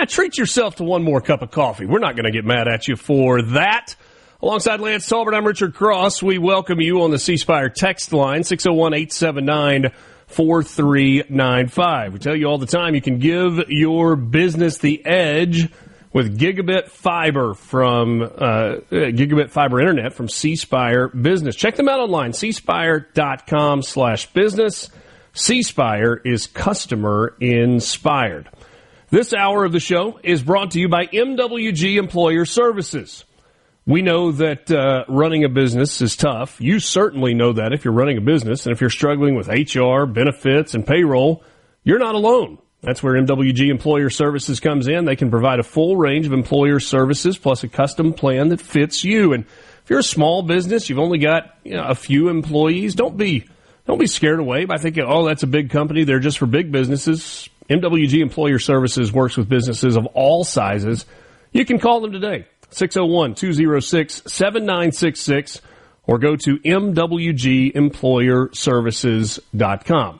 Treat yourself to one more cup of coffee. We're not going to get mad at you for that. Alongside Lance Talbert, I'm Richard Cross. We welcome you on the C Spire text line, 601-879-4395. We tell you all the time you can give your business the edge with gigabit fiber from gigabit fiber internet from C Spire Business. Check them out online, cspire.com/business. C Spire is customer inspired. This hour of the show is brought to you by MWG Employer Services. We know that running a business is tough. You certainly know that if you're running a business, and if you're struggling with HR, benefits, and payroll, you're not alone. That's where MWG Employer Services comes in. They can provide a full range of employer services plus a custom plan that fits you. And if you're a small business, you've only got a few employees, don't be scared away by thinking, that's a big company. They're just for big businesses. MWG Employer Services works with businesses of all sizes. You can call them today, 601-206-7966, or go to mwgemployerservices.com.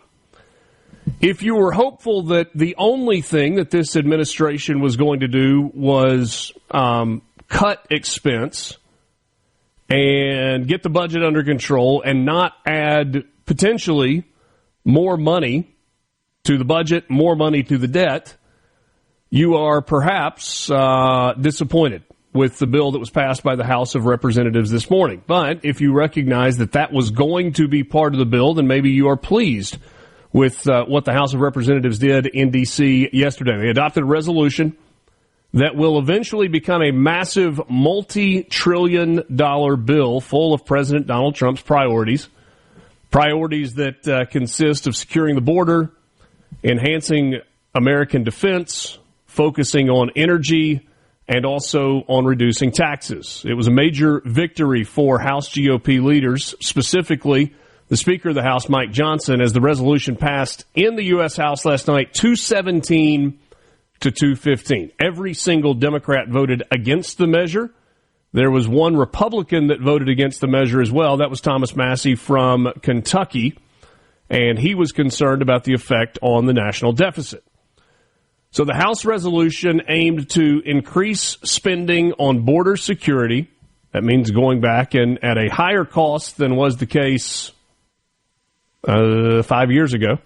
If you were hopeful that the only thing that this administration was going to do was cut expense and get the budget under control and not add potentially more money to the budget, more money to the debt, you are perhaps disappointed with the bill that was passed by the House of Representatives this morning. But if you recognize that that was going to be part of the bill, then maybe you are pleased with what the House of Representatives did in D.C. yesterday. They adopted a resolution that will eventually become a massive multi-trillion-dollar bill full of President Donald Trump's priorities that consist of securing the border, enhancing American defense, focusing on energy, and also on reducing taxes. It was a major victory for House GOP leaders, specifically the Speaker of the House, Mike Johnson, as the resolution passed in the U.S. House last night, 217 to 215. Every single Democrat voted against the measure. There was one Republican that voted against the measure as well. That was Thomas Massey from Kentucky, and he was concerned about the effect on the national deficit. So the House resolution aimed to increase spending on border security. That means going back and at a higher cost than was the case 5 years ago,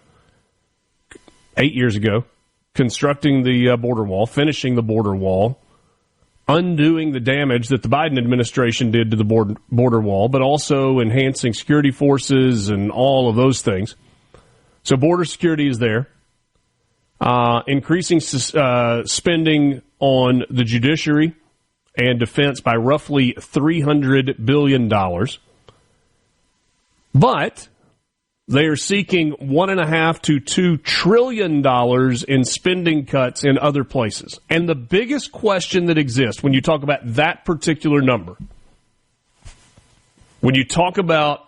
8 years ago, constructing the border wall, finishing the border wall, undoing the damage that the Biden administration did to the border wall, but also enhancing security forces and all of those things. So border security is there. Increasing spending on the judiciary and defense by roughly $300 billion. But they are seeking $1.5 to $2 trillion in spending cuts in other places. And the biggest question that exists when you talk about that particular number, when you talk about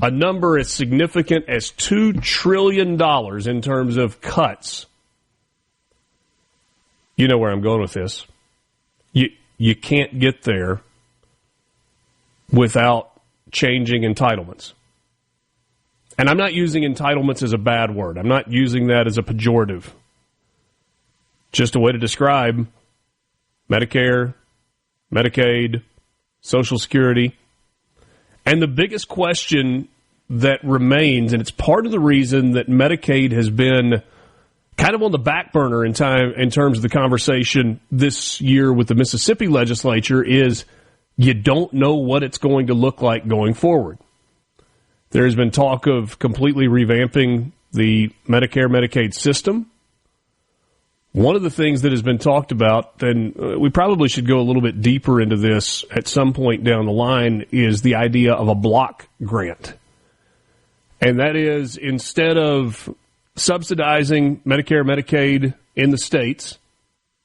a number as significant as $2 trillion in terms of cuts, you know where I'm going with this. You can't get there without changing entitlements. And I'm not using entitlements as a bad word. I'm not using that as a pejorative. Just a way to describe Medicare, Medicaid, Social Security. And the biggest question that remains, and it's part of the reason that Medicaid has been kind of on the back burner in terms of the conversation this year with the Mississippi legislature, is you don't know what it's going to look like going forward. There has been talk of completely revamping the Medicare, Medicaid system. One of the things that has been talked about, and we probably should go a little bit deeper into this at some point down the line, is the idea of a block grant. And that is, instead of subsidizing Medicare, Medicaid in the states,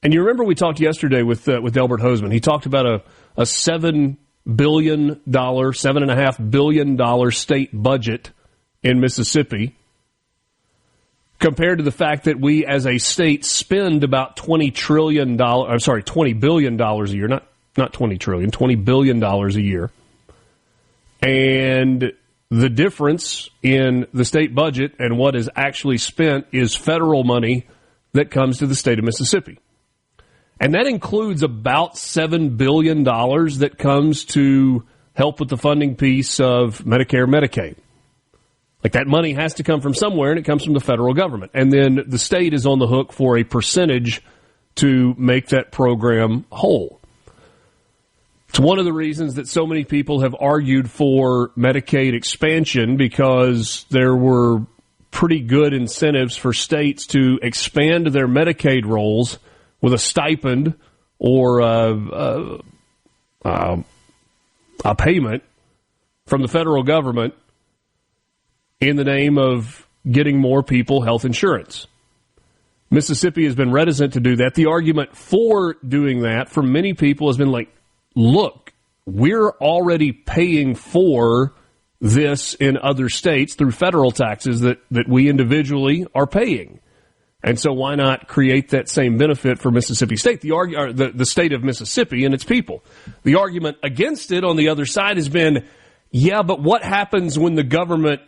and you remember we talked yesterday with Delbert Hoseman. He talked about a $7.5 billion state budget in Mississippi, compared to the fact that we as a state spend about $20 billion a year, not 20 trillion, $20 billion a year. And the difference in the state budget and what is actually spent is federal money that comes to the state of Mississippi. And that includes about $7 billion that comes to help with the funding piece of Medicare, Medicaid. Like, that money has to come from somewhere, and it comes from the federal government. And then the state is on the hook for a percentage to make that program whole. It's one of the reasons that so many people have argued for Medicaid expansion, because there were pretty good incentives for states to expand their Medicaid rolls with a stipend or a payment from the federal government in the name of getting more people health insurance. Mississippi has been reticent to do that. The argument for doing that for many people has been like, look, we're already paying for this in other states through federal taxes that we individually are paying. And so why not create that same benefit for Mississippi State, the state of Mississippi and its people? The argument against it on the other side has been, yeah, but what happens when the government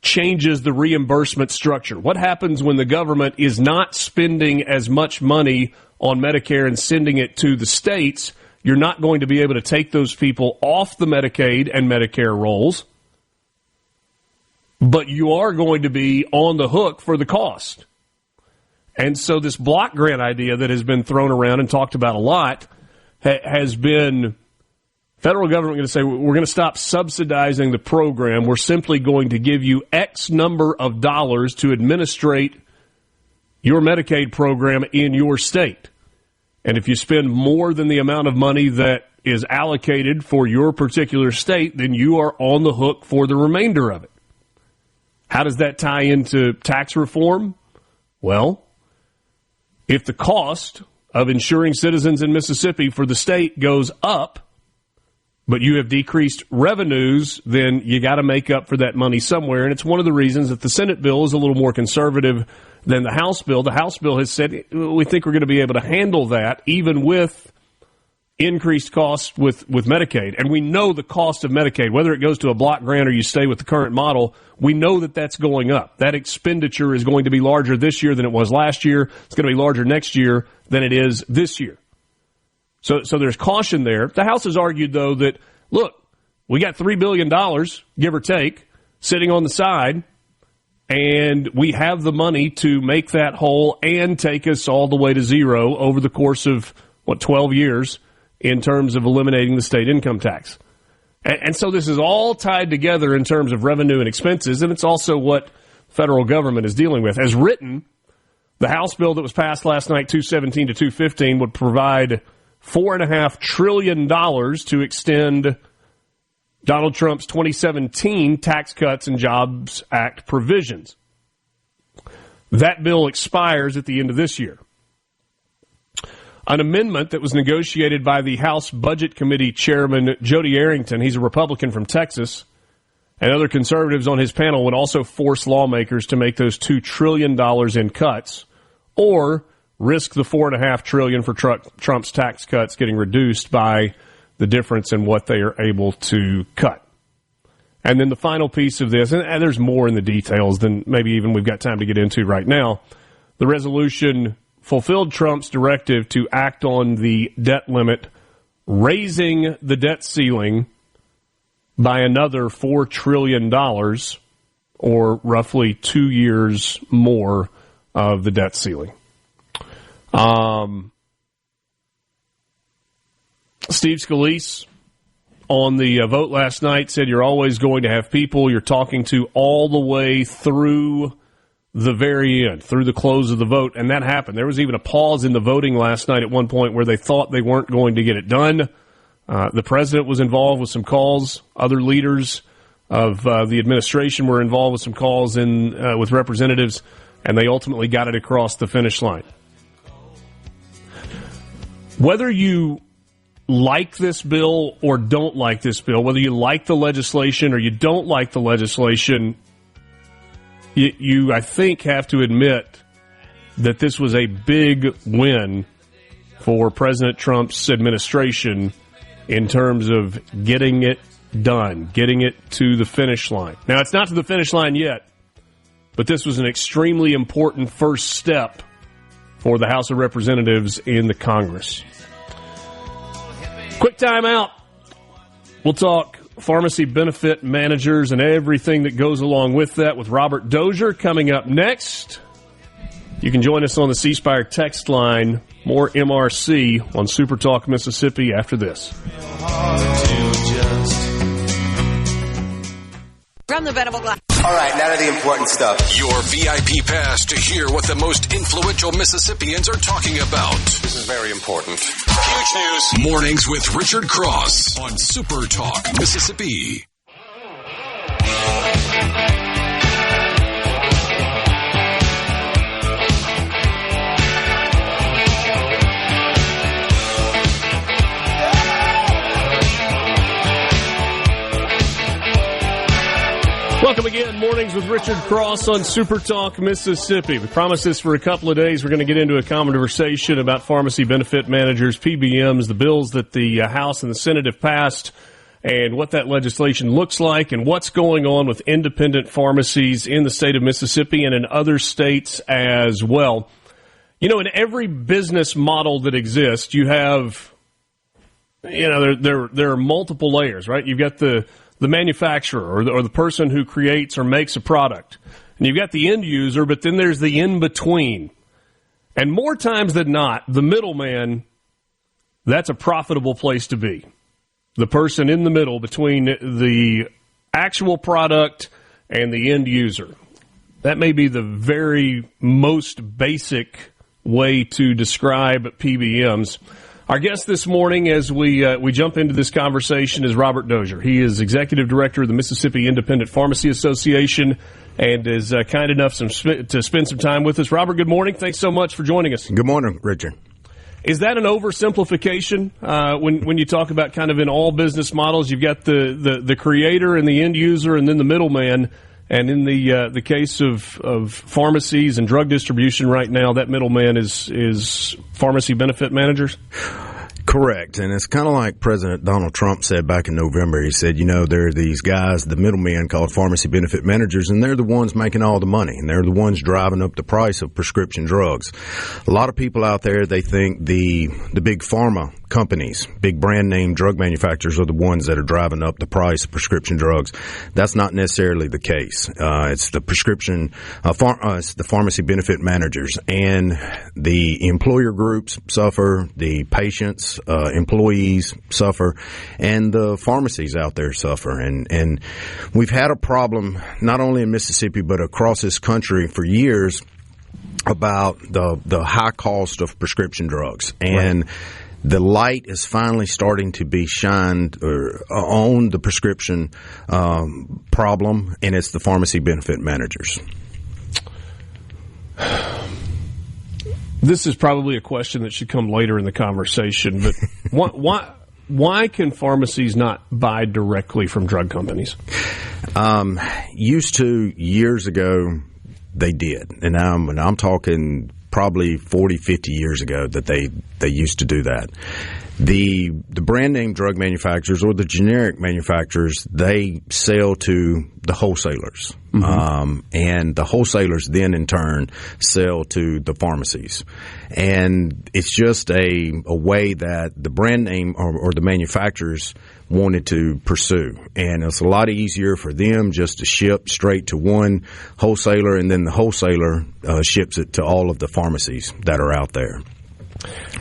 changes the reimbursement structure? What happens when the government is not spending as much money on Medicare and sending it to the states? You're not going to be able to take those people off the Medicaid and Medicare rolls, but you are going to be on the hook for the cost. And so this block grant idea that has been thrown around and talked about a lot has been federal government going to say, we're going to stop subsidizing the program. We're simply going to give you X number of dollars to administrate your Medicaid program in your state. And if you spend more than the amount of money that is allocated for your particular state, then you are on the hook for the remainder of it. How does that tie into tax reform? Well, if the cost of insuring citizens in Mississippi for the state goes up, but you have decreased revenues, then you got to make up for that money somewhere. And it's one of the reasons that the Senate bill is a little more conservative than the House bill. The House bill has said we think we're going to be able to handle that even with increased costs with Medicaid. And we know the cost of Medicaid, whether it goes to a block grant or you stay with the current model, we know that that's going up. That expenditure is going to be larger this year than it was last year. It's going to be larger next year than it is this year. So there's caution there. The House has argued, though, that, look, we got $3 billion, give or take, sitting on the side, and we have the money to make that whole and take us all the way to zero over the course of 12 years in terms of eliminating the state income tax. And so this is all tied together in terms of revenue and expenses, and it's also what the federal government is dealing with. As written, the House bill that was passed last night, 217 to 215, would provide $4.5 trillion to extend Donald Trump's 2017 Tax Cuts and Jobs Act provisions. That bill expires at the end of this year. An amendment that was negotiated by the House Budget Committee Chairman Jody Arrington, he's a Republican from Texas, and other conservatives on his panel would also force lawmakers to make those $2 trillion in cuts or risk the $4.5 trillion for Trump's tax cuts getting reduced by the difference in what they are able to cut. And then the final piece of this, and there's more in the details than maybe even we've got time to get into right now, the resolution fulfilled Trump's directive to act on the debt limit, raising the debt ceiling by another $4 trillion, or roughly 2 years more of the debt ceiling. Steve Scalise on the vote last night said you're always going to have people you're talking to all the way through the very end, through the close of the vote, and that happened. There was even a pause in the voting last night at one point where they thought they weren't going to get it done. The president was involved with some calls. Other leaders of the administration were involved with some calls with representatives, and they ultimately got it across the finish line. Whether you like this bill or don't like this bill, whether you like the legislation or you don't like the legislation, you, I think, have to admit that this was a big win for President Trump's administration in terms of getting it done, getting it to the finish line. Now, it's not to the finish line yet, but this was an extremely important first step for the House of Representatives in the Congress. Quick time out. We'll talk pharmacy benefit managers and everything that goes along with that with Robert Dozier coming up next. You can join us on the C Spire text line. More MRC on SuperTalk Mississippi after this. From the Venable Glass. All right, now to the important stuff. Your VIP pass to hear what the most influential Mississippians are talking about. This is very important. Huge news. Mornings with Richard Cross on Super Talk Mississippi. Welcome again, Mornings with Richard Cross on Super Talk Mississippi. We promised this for a couple of days. We're going to get into a conversation about pharmacy benefit managers, PBMs, the bills that the House and the Senate have passed, and what that legislation looks like, and what's going on with independent pharmacies in the state of Mississippi and in other states as well. You know, in every business model that exists, you have, you know, there are multiple layers, right? You've got the manufacturer or the person who creates or makes a product. And you've got the end user, but then there's the in-between. And more times than not, the middleman, that's a profitable place to be. The person in the middle between the actual product and the end user. That may be the very most basic way to describe PBMs. Our guest this morning, as we jump into this conversation, is Robert Dozier. He is Executive Director of the Mississippi Independent Pharmacy Association and is kind enough to spend some time with us. Robert, good morning. Thanks so much for joining us. Good morning, Richard. Is that an oversimplification when you talk about kind of in all business models, you've got the creator and the end user and then the middleman? And in the case of pharmacies and drug distribution right now, that middleman is pharmacy benefit managers? Correct. And it's kind of like President Donald Trump said back in November. He said, there are these guys, the middlemen called pharmacy benefit managers, and they're the ones making all the money, and they're the ones driving up the price of prescription drugs. A lot of people out there, they think the big pharma companies, big brand name drug manufacturers are the ones that are driving up the price of prescription drugs. That's not necessarily the case. It's the it's the pharmacy benefit managers, and the employer groups suffer, the patients, employees suffer, and the pharmacies out there suffer. And we've had a problem not only in Mississippi but across this country for years about the high cost of prescription drugs. And the light is finally starting to be shined on the prescription problem, and it's the pharmacy benefit managers. This is probably a question that should come later in the conversation, but why can pharmacies not buy directly from drug companies? Used to, years ago, they did. And I'm talking probably 40, 50 years ago that they used to do that. The brand name drug manufacturers or the generic manufacturers, they sell to the wholesalers. And the wholesalers then in turn sell to the pharmacies. And it's just a way that the brand name or the manufacturers wanted to pursue. And it's a lot easier for them just to ship straight to one wholesaler, and then the wholesaler ships it to all of the pharmacies that are out there.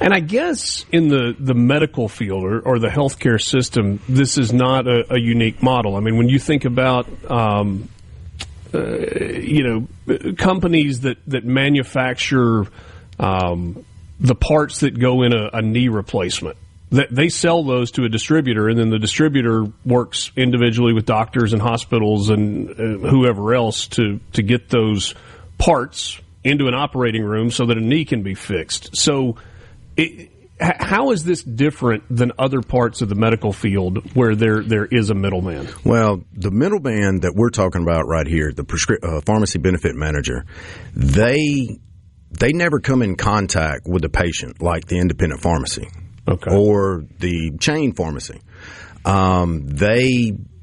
And I guess in the medical field or the healthcare system, this is not a unique model. I mean, when you think about, companies that manufacture the parts that go in a knee replacement, they sell those to a distributor, and then the distributor works individually with doctors and hospitals and whoever else to get those parts into an operating room so that a knee can be fixed. So how is this different than other parts of the medical field where there is a middleman? Well, the middleman that we're talking about right here, the pharmacy benefit manager, they never come in contact with the patient like the independent pharmacy or the chain pharmacy.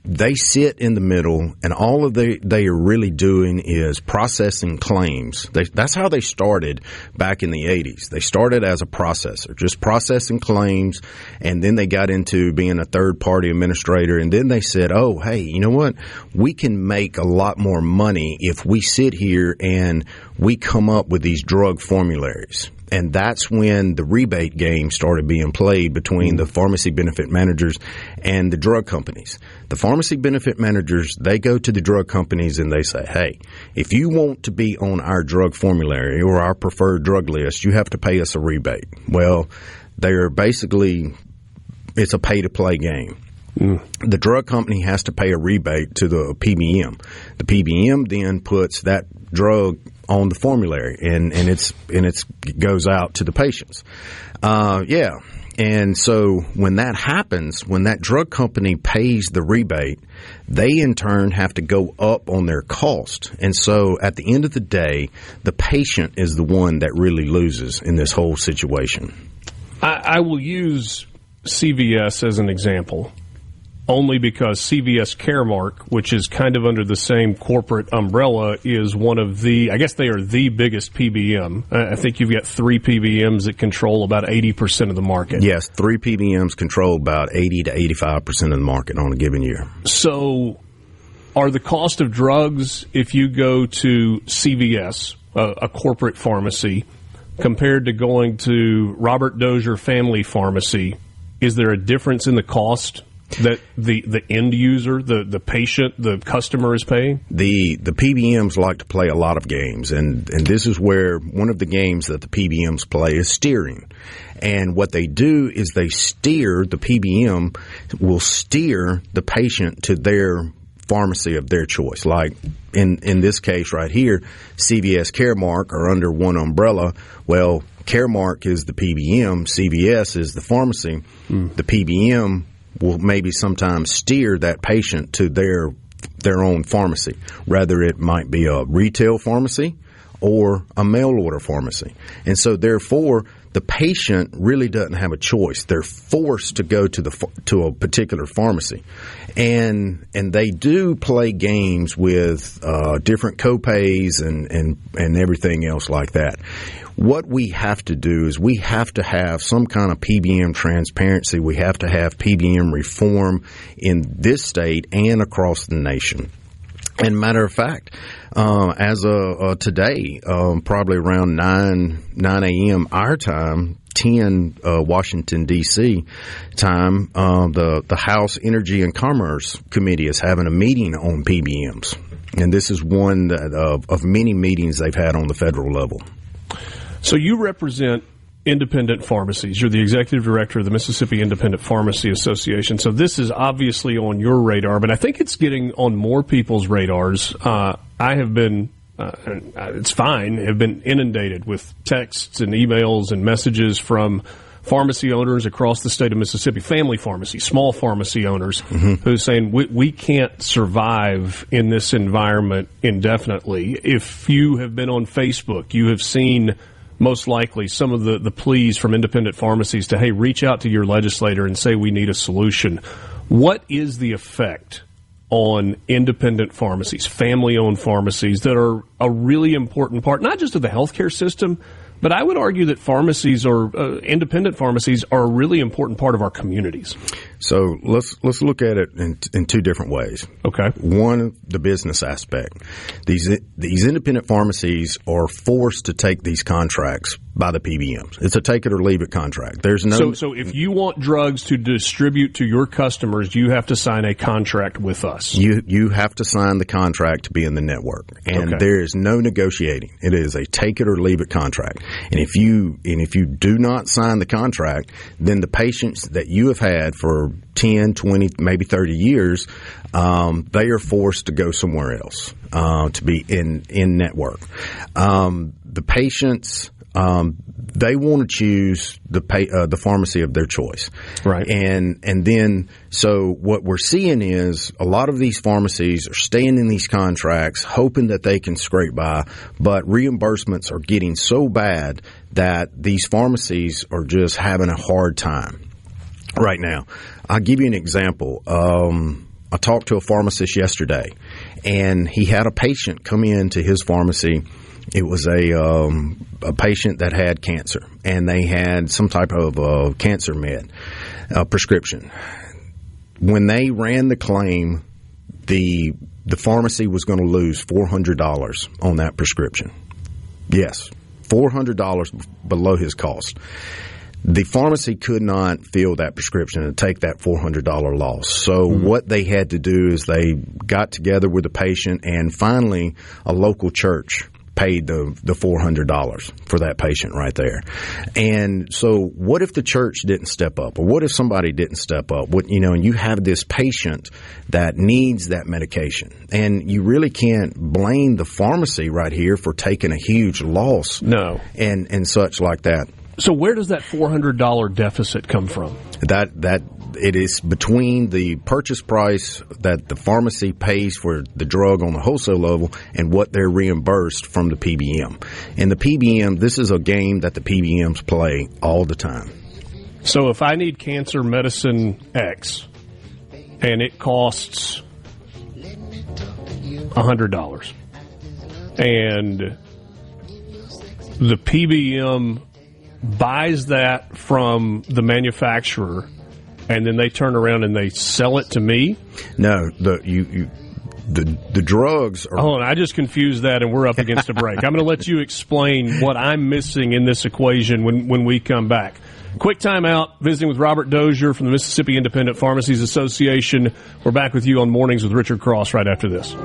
They sit in the middle, and all of they are really doing is processing claims. That's how they started back in the 80s. They started as a processor, just processing claims, and then they got into being a third-party administrator, and then they said, oh, hey, you know what? We can make a lot more money if we sit here and we come up with these drug formularies. And that's when the rebate game started being played between the pharmacy benefit managers and the drug companies. The pharmacy benefit managers, they go to the drug companies and they say, hey, if you want to be on our drug formulary or our preferred drug list, you have to pay us a rebate. Well, they're basically, it's a pay-to-play game. The drug company has to pay a rebate to the PBM. The PBM then puts that drug on the formulary, and it goes out to the patients. And so when that happens, when that drug company pays the rebate, they in turn have to go up on their cost. And so at the end of the day, the patient is the one that really loses in this whole situation. I will use CVS as an example, only because CVS Caremark, which is kind of under the same corporate umbrella, is one of the, I guess they are the biggest PBM. I think you've got 3 PBMs that control about 80% of the market. Yes, 3 PBMs control about 80 to 85% of the market on a given year. So are the cost of drugs, if you go to CVS, a corporate pharmacy, compared to going to Robert Dozier Family Pharmacy, is there a difference in the cost that the end user, the patient, the customer is paying? The PBMs like to play a lot of games, and this is where one of the games that the PBMs play is steering. And what they do is the PBM will steer the patient to their pharmacy of their choice. Like in this case right here, CVS Caremark are under one umbrella. Well, Caremark is the PBM, CVS is the pharmacy. The PBM will maybe sometimes steer that patient to their own pharmacy. Rather, it might be a retail pharmacy or a mail order pharmacy. And so therefore, the patient really doesn't have a choice. They're forced to go to a particular pharmacy, and they do play games with different copays and everything else like that. What we have to do is we have to have some kind of PBM transparency. We have to have PBM reform in this state and across the nation. And matter of fact, as of today, probably around 9 a.m. our time, 10 Washington, D.C. time, the House Energy and Commerce Committee is having a meeting on PBMs. And this is one of many meetings they've had on the federal level. So you represent independent pharmacies. You're the executive director of the Mississippi Independent Pharmacy Association. So this is obviously on your radar, but I think it's getting on more people's radars. I have been, it's fine, have been inundated with texts and emails and messages from pharmacy owners across the state of Mississippi, family pharmacies, small pharmacy owners, who are saying we can't survive in this environment indefinitely. If you have been on Facebook, you have seen most likely some of the pleas from independent pharmacies to, hey, reach out to your legislator and say we need a solution. What is the effect on independent pharmacies, family-owned pharmacies that are a really important part, not just of the healthcare system, but I would argue that pharmacies or independent pharmacies are a really important part of our communities. So let's look at it in two different ways. Okay. One, the business aspect. These independent pharmacies are forced to take these contracts by the PBMs. It's a take it or leave it contract. There's no. So if you want drugs to distribute to your customers, you have to sign a contract with us. You have to sign the contract to be in the network, and there is no negotiating. It is a take it or leave it contract. And if you do not sign the contract, then the patients that you have had for 10, 20, maybe 30 years, they are forced to go somewhere else to be in network. The patients, they want to choose the pharmacy of their choice, right? And then so what we're seeing is a lot of these pharmacies are staying in these contracts, hoping that they can scrape by, but reimbursements are getting so bad that these pharmacies are just having a hard time right now. I'll give you an example. I talked to a pharmacist yesterday, and he had a patient come into his pharmacy. It was a patient that had cancer, and they had some type of cancer med prescription. When they ran the claim, the pharmacy was going to lose $400 on that prescription. Yes, $400 below his cost. The pharmacy could not fill that prescription and take that $400 loss. So what they had to do is they got together with the patient, and finally a local church paid the $400 for that patient right there. And so what if the church didn't step up, or what if somebody didn't step up? And you have this patient that needs that medication, and you really can't blame the pharmacy right here for taking a huge loss. No. And such like that. So where does that $400 deficit come from? That it is between the purchase price that the pharmacy pays for the drug on the wholesale level and what they're reimbursed from the PBM. And the PBM, this is a game that the PBMs play all the time. So if I need cancer medicine X and it costs $100 and the PBM buys that from the manufacturer, and then they turn around and they sell it to me? No, the drugs are... Hold on, I just confused that, and we're up against a break. I'm going to let you explain what I'm missing in this equation when we come back. Quick time out, visiting with Robert Dozier from the Mississippi Independent Pharmacies Association. We're back with you on Mornings with Richard Cross right after this.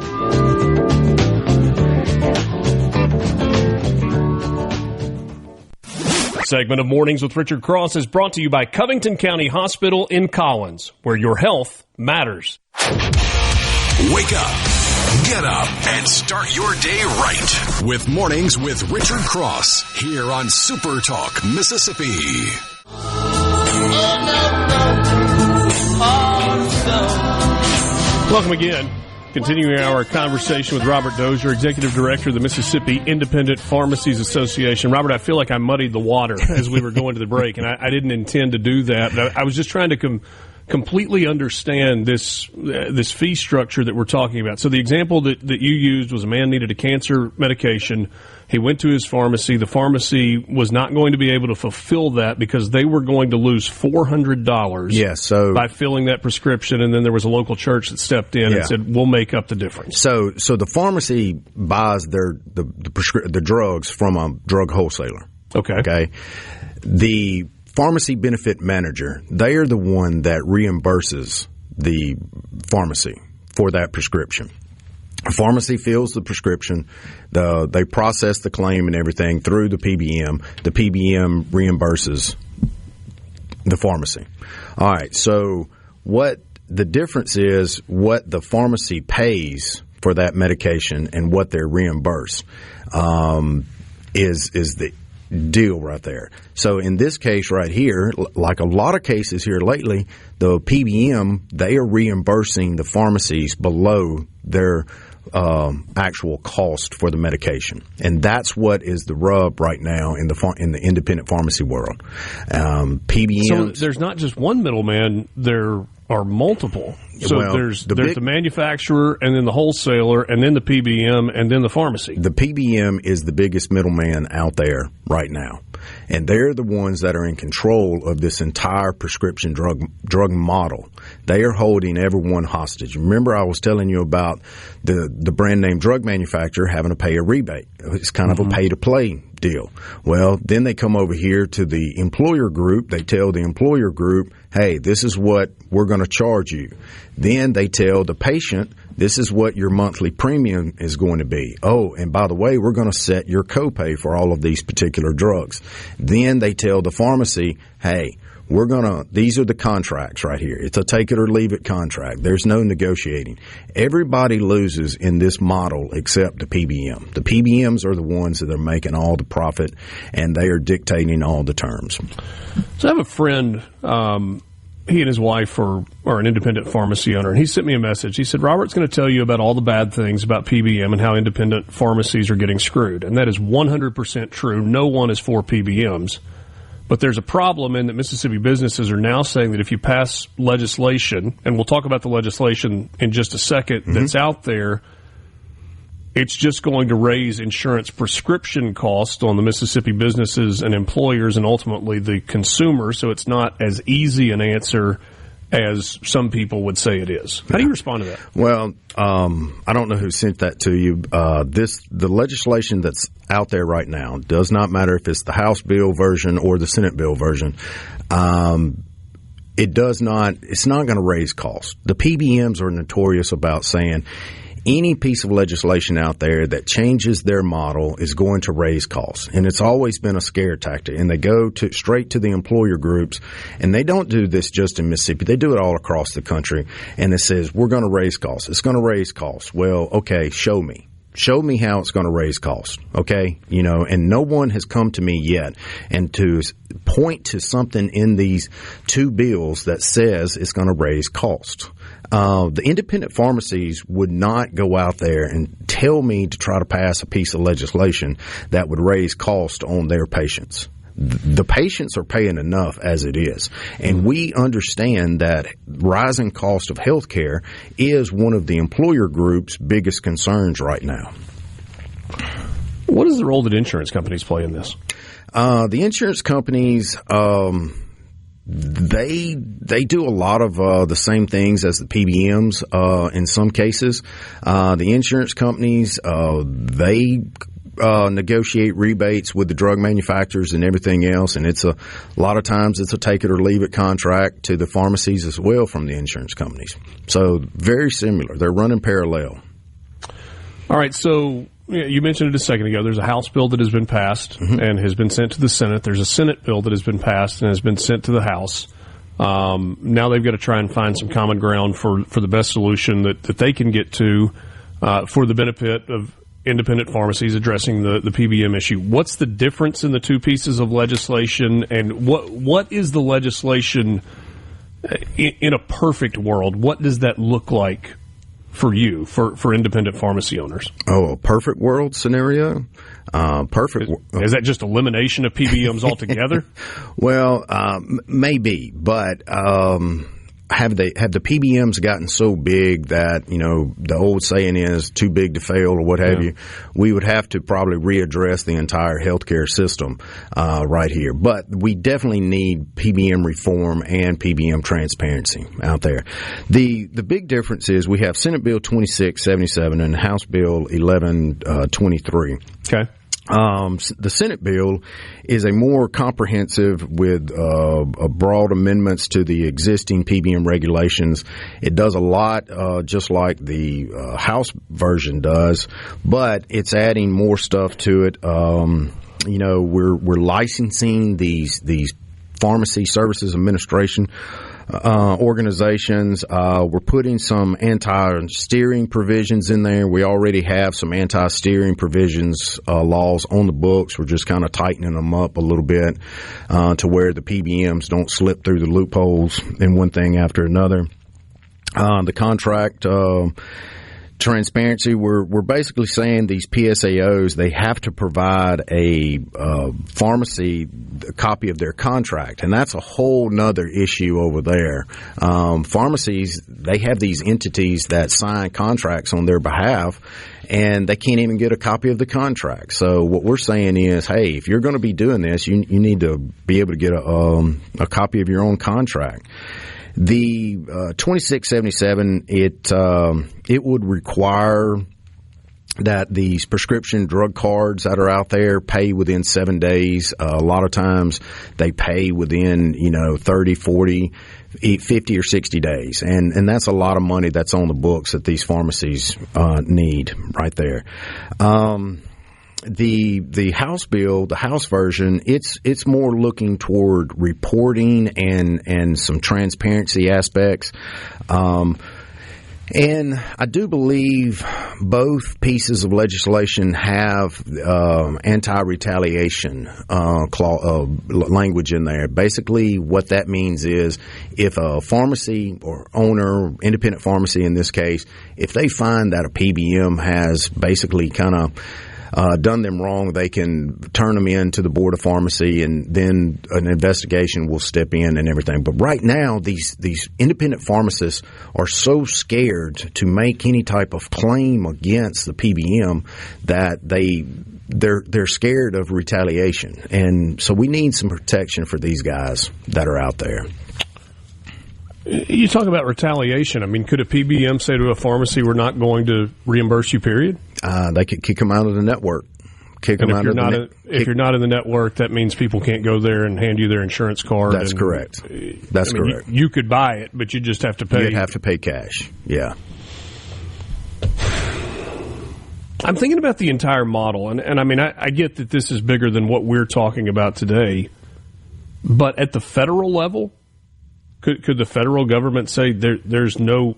Segment of Mornings with Richard Cross is brought to you by Covington County Hospital in Collins, where your health matters. Wake up, get up, and start your day right with Mornings with Richard Cross here on SuperTalk Mississippi. Welcome again. Continuing our conversation with Robert Dozier, Executive Director of the Mississippi Independent Pharmacies Association. Robert, I feel like I muddied the water as we were going to the break, and I didn't intend to do that. But I was just trying to completely understand this fee structure that we're talking about. So the example that you used was a man needed a cancer medication. He went to his pharmacy. The pharmacy was not going to be able to fulfill that because they were going to lose $400 by filling that prescription, and then there was a local church that stepped in and said, we'll make up the difference. So the pharmacy buys the drugs from a drug wholesaler. Okay. The pharmacy benefit manager, they are the one that reimburses the pharmacy for that prescription. The pharmacy fills the prescription. They process the claim and everything through the PBM. The PBM reimburses the pharmacy. All right. So what the difference is, what the pharmacy pays for that medication and what they're reimbursed is the deal right there. So in this case right here, like a lot of cases here lately, the PBM, they are reimbursing the pharmacies below their actual cost for the medication, and that's what is the rub right now in the independent pharmacy world. PBM. So there's not just one middleman; there are multiple. So there's the manufacturer, and then the wholesaler, and then the PBM, and then the pharmacy. The PBM is the biggest middleman out there right now, and they're the ones that are in control of this entire prescription drug model. They are holding everyone hostage. Remember, I was telling you about the brand name drug manufacturer having to pay a rebate. It's kind of a pay-to-play deal. Well, then they come over here to the employer group. They tell the employer group, hey, this is what we're going to charge you. Then they tell the patient, this is what your monthly premium is going to be. Oh, and by the way, we're going to set your copay for all of these particular drugs. Then they tell the pharmacy, hey, these are the contracts right here. It's a take it or leave it contract. There's no negotiating. Everybody loses in this model except the PBM. The PBMs are the ones that are making all the profit, and they are dictating all the terms. So I have a friend, he and his wife are an independent pharmacy owner, and he sent me a message. He said, Robert's going to tell you about all the bad things about PBM and how independent pharmacies are getting screwed. And that is 100% true. No one is for PBMs. But there's a problem in that Mississippi businesses are now saying that if you pass legislation, and we'll talk about the legislation in just a second that's out there, it's just going to raise insurance prescription costs on the Mississippi businesses and employers and ultimately the consumer, so it's not as easy an answer as some people would say it is. How do you respond to that? Well, I don't know who sent that to you. The legislation that's out there right now, does not matter if it's the House bill version or the Senate bill version. It's not going to raise costs. The PBMs are notorious about saying any piece of legislation out there that changes their model is going to raise costs. And it's always been a scare tactic. And they go straight to the employer groups. And they don't do this just in Mississippi. They do it all across the country. And it says, we're going to raise costs. It's going to raise costs. Well, okay, show me. Show me how it's going to raise costs, okay? And no one has come to me yet and to point to something in these two bills that says it's going to raise costs. The independent pharmacies would not go out there and tell me to try to pass a piece of legislation that would raise cost on their patients. The patients are paying enough as it is. And we understand that rising cost of health care is one of the employer group's biggest concerns right now. What is the role that insurance companies play in this? The insurance companies, they do a lot of the same things as the PBMs in some cases. The insurance companies, they negotiate rebates with the drug manufacturers and everything else, and a lot of times it's a take it or leave it contract to the pharmacies as well from the insurance companies. So very similar. They're running parallel. All right, so you mentioned it a second ago. There's a House bill that has been passed and has been sent to the Senate. There's a Senate bill that has been passed and has been sent to the House. Now they've got to try and find some common ground for the best solution that they can get to for the benefit of independent pharmacies addressing the PBM issue. What's the difference in the two pieces of legislation, and what is the legislation in a perfect world? What does that look like for you, for independent pharmacy owners? Oh, a perfect world scenario? Perfect. Is that just elimination of PBMs altogether? Well, maybe, but have the PBMs gotten so big that, you know, the old saying is too big to fail or what have you? We would have to probably readdress the entire healthcare system right here. But we definitely need PBM reform and PBM transparency out there. The big difference is we have Senate Bill 2677 and House Bill 1123. Okay. The Senate bill is a more comprehensive with broad amendments to the existing PBM regulations. It does a lot, just like the House version does, but it's adding more stuff to it. You know, we're licensing these Pharmacy Services Administration organizations. We're putting some anti-steering provisions in there. We already have some anti-steering provisions, laws on the books. We're just kind of tightening them up a little bit to where the PBMs don't slip through the loopholes in one thing after another. The contract transparency, we're basically saying these PSAOs, they have to provide a pharmacy a copy of their contract, and that's a whole nother issue over there. Pharmacies, they have these entities that sign contracts on their behalf, and they can't even get a copy of the contract. So what we're saying is, hey, if you're going to be doing this, you need to be able to get a copy of your own contract. The 2677, it would require that these prescription drug cards that are out there pay within 7 days. A lot of times they pay within, 30, 40, 50 or 60 days. And that's a lot of money that's on the books that these pharmacies need right there. The House bill, the House version, it's more looking toward reporting and some transparency aspects. And I do believe both pieces of legislation have anti-retaliation language in there. Basically, what that means is if a pharmacy or owner, independent pharmacy in this case, if they find that a PBM has basically kind of done them wrong, they can turn them in to the Board of Pharmacy, and then an investigation will step in and everything. But right now, these independent pharmacists are so scared to make any type of claim against the PBM that they're scared of retaliation. And so we need some protection for these guys that are out there. You talk about retaliation. I mean, could a PBM say to a pharmacy, we're not going to reimburse you, period? They could kick them out of the network. If you're not in the network, that means people can't go there and hand you their insurance card. That's correct. That's correct. You could buy it, but you just have to pay. You'd have to pay cash. Yeah. I'm thinking about the entire model, and I mean, I get that this is bigger than what we're talking about today, but at the federal level, could the federal government say there's no...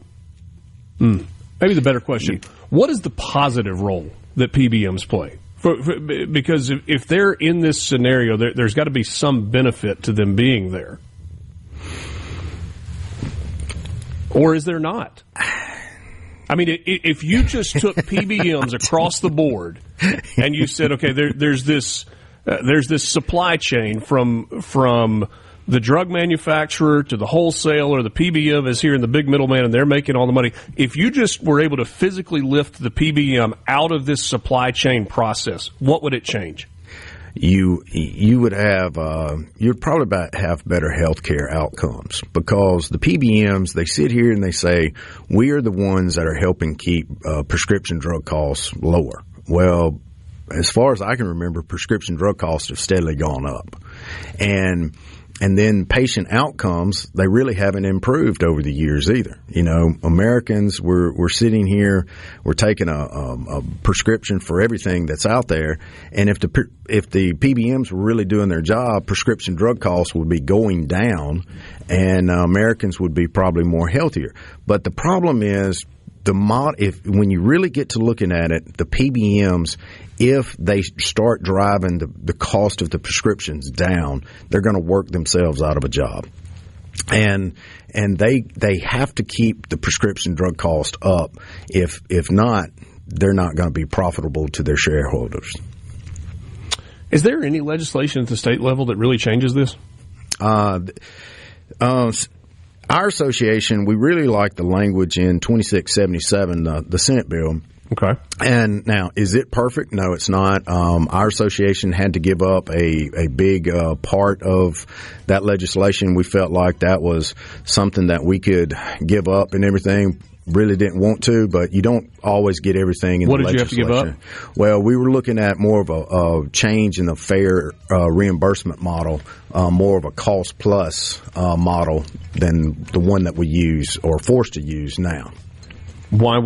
Maybe the better question, what is the positive role that PBMs play? Because if they're in this scenario, there's got to be some benefit to them being there. Or is there not? I mean, if you just took PBMs across the board and you said, okay, there's this supply chain from the drug manufacturer to the wholesaler, the PBM is here in the big middleman, and they're making all the money. If you just were able to physically lift the PBM out of this supply chain process, what would it change? You would have you'd probably have better healthcare outcomes, because the PBMs, they sit here and they say, we are the ones that are helping keep prescription drug costs lower. Well, as far as I can remember, prescription drug costs have steadily gone up, and then patient outcomes, they really haven't improved over the years either. Americans, we're sitting here, we're taking a prescription for everything that's out there, and if the PBMs were really doing their job, prescription drug costs would be going down, and Americans would be probably more healthier. But the problem is, when you really get to looking at it, the PBMs, if they start driving the cost of the prescriptions down, they're going to work themselves out of a job. And they have to keep the prescription drug cost up. If not, they're not going to be profitable to their shareholders. Is there any legislation at the state level that really changes this? Our association, we really like the language in 2677, the Senate bill. Okay. And now, is it perfect? No, it's not. Our association had to give up a big part of that legislation. We felt like that was something that we could give up and everything. Really didn't want to, but you don't always get everything in the legislation. What did you have to give up? Well, we were looking at more of a change in the fair reimbursement model, more of a cost plus model than the one that we use or are forced to use now. Well,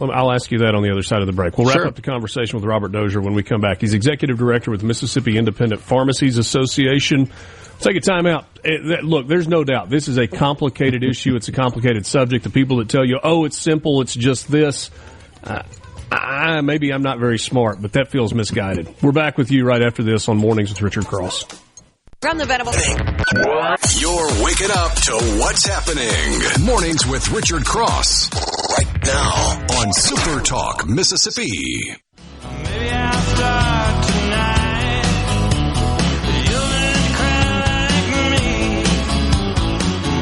I'll ask you that on the other side of the break. We'll wrap Sure. up the conversation with Robert Dozier when we come back. He's executive director with Mississippi Independent Pharmacies Association. Take a time out. Look, there's no doubt this is a complicated issue. It's a complicated subject. The people that tell you, oh, it's simple, it's just this, maybe I'm not very smart, but that feels misguided. We're back with you right after this on Mornings with Richard Cross. From the Venable. You're waking up to what's happening. Mornings with Richard Cross. Right now on Super Talk, Mississippi. Maybe I'll start tonight. You'll learn to cry like me.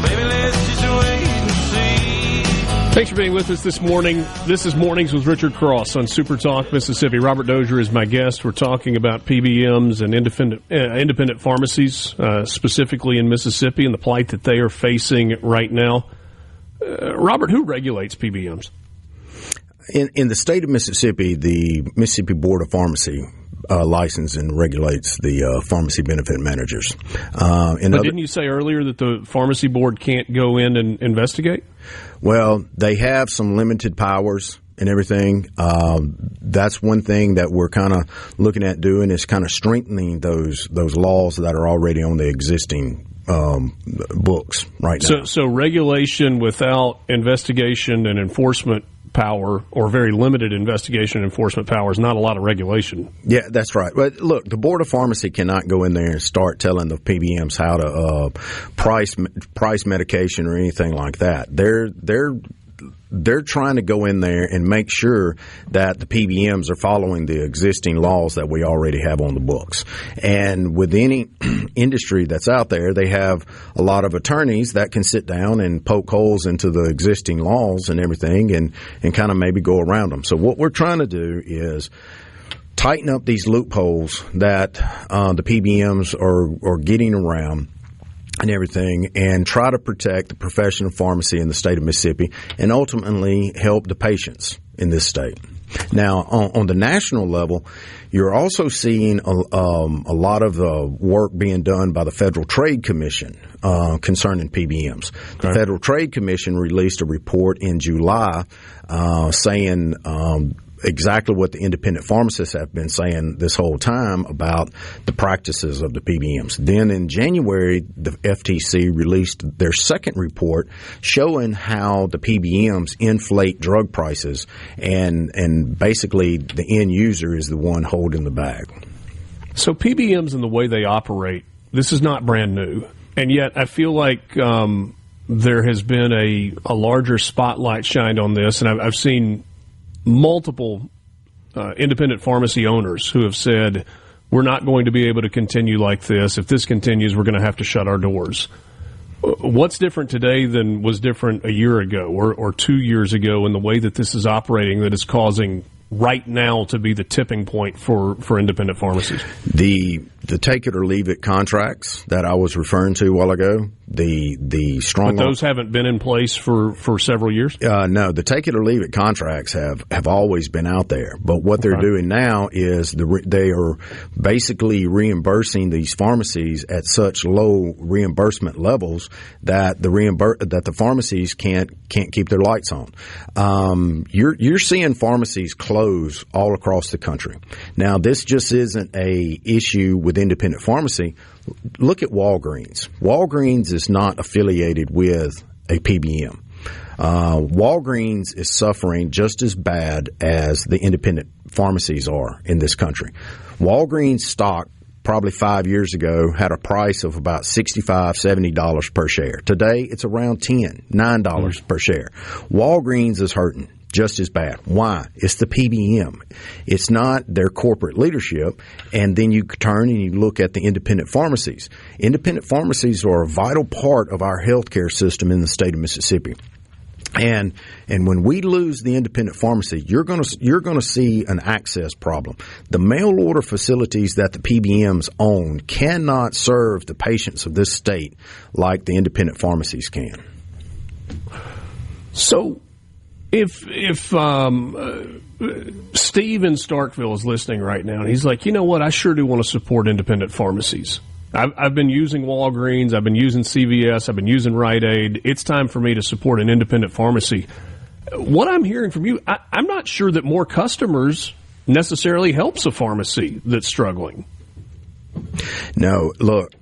Baby, let's just wait and see. Thanks for being with us this morning. This is Mornings with Richard Cross on Super Talk, Mississippi. Robert Dozier is my guest. We're talking about PBMs and independent pharmacies, specifically in Mississippi, and the plight that they are facing right now. Robert, who regulates PBMs? In the state of Mississippi, the Mississippi Board of Pharmacy licenses and regulates the pharmacy benefit managers. Didn't you say earlier that the pharmacy board can't go in and investigate? Well, they have some limited powers and everything. That's one thing that we're kind of looking at doing is kind of strengthening those laws that are already on the existing books right now. So regulation without investigation and enforcement power, or very limited investigation and enforcement power, is not a lot of regulation. Yeah, that's right. But look, the Board of Pharmacy cannot go in there and start telling the PBMs how to price medication or anything like that. They're trying to go in there and make sure that the PBMs are following the existing laws that we already have on the books. And with any industry that's out there, they have a lot of attorneys that can sit down and poke holes into the existing laws and everything and kind of maybe go around them. So what we're trying to do is tighten up these loopholes that the PBMs are getting around and everything, and try to protect the profession of pharmacy in the state of Mississippi and ultimately help the patients in this state. Now, on the national level, you're also seeing a lot of the work being done by the Federal Trade Commission concerning PBMs. Okay. The Federal Trade Commission released a report in July saying exactly what the independent pharmacists have been saying this whole time about the practices of the PBMs. Then in January, the FTC released their second report showing how the PBMs inflate drug prices, and basically the end user is the one holding the bag. So PBMs and the way they operate, this is not brand new, and yet I feel like there has been a larger spotlight shined on this, and I've seen multiple independent pharmacy owners who have said, we're not going to be able to continue like this. If this continues, we're going to have to shut our doors. What's different today than was different a year ago or 2 years ago in the way that this is operating that is causing right now to be the tipping point for independent pharmacies? The take it or leave it contracts that I was referring to a while ago, the strong. But those haven't been in place for several years? No, the take it or leave it contracts have always been out there. But what they're doing now is they are basically reimbursing these pharmacies at such low reimbursement levels that the pharmacies can't keep their lights on. You're seeing pharmacies close all across the country. Now, this just isn't a issue with independent pharmacy. Look at Walgreens. Walgreens is not affiliated with a PBM. Walgreens is suffering just as bad as the independent pharmacies are in this country. Walgreens stock probably 5 years ago, had a price of about $65, $70 per share. Today, it's around $9 per share. Walgreens is hurting just as bad. Why? It's the PBM. It's not their corporate leadership. And then you turn and you look at the independent pharmacies. Independent pharmacies are a vital part of our healthcare system in the state of Mississippi. And when we lose the independent pharmacy, you're going to see an access problem. The mail order facilities that the PBMs own cannot serve the patients of this state like the independent pharmacies can. So, if Steve in Starkville is listening right now, and he's like, you know what, I sure do want to support independent pharmacies. I've been using Walgreens, I've been using CVS, I've been using Rite Aid. It's time for me to support an independent pharmacy. What I'm hearing from you, I'm not sure that more customers necessarily helps a pharmacy that's struggling. No, look,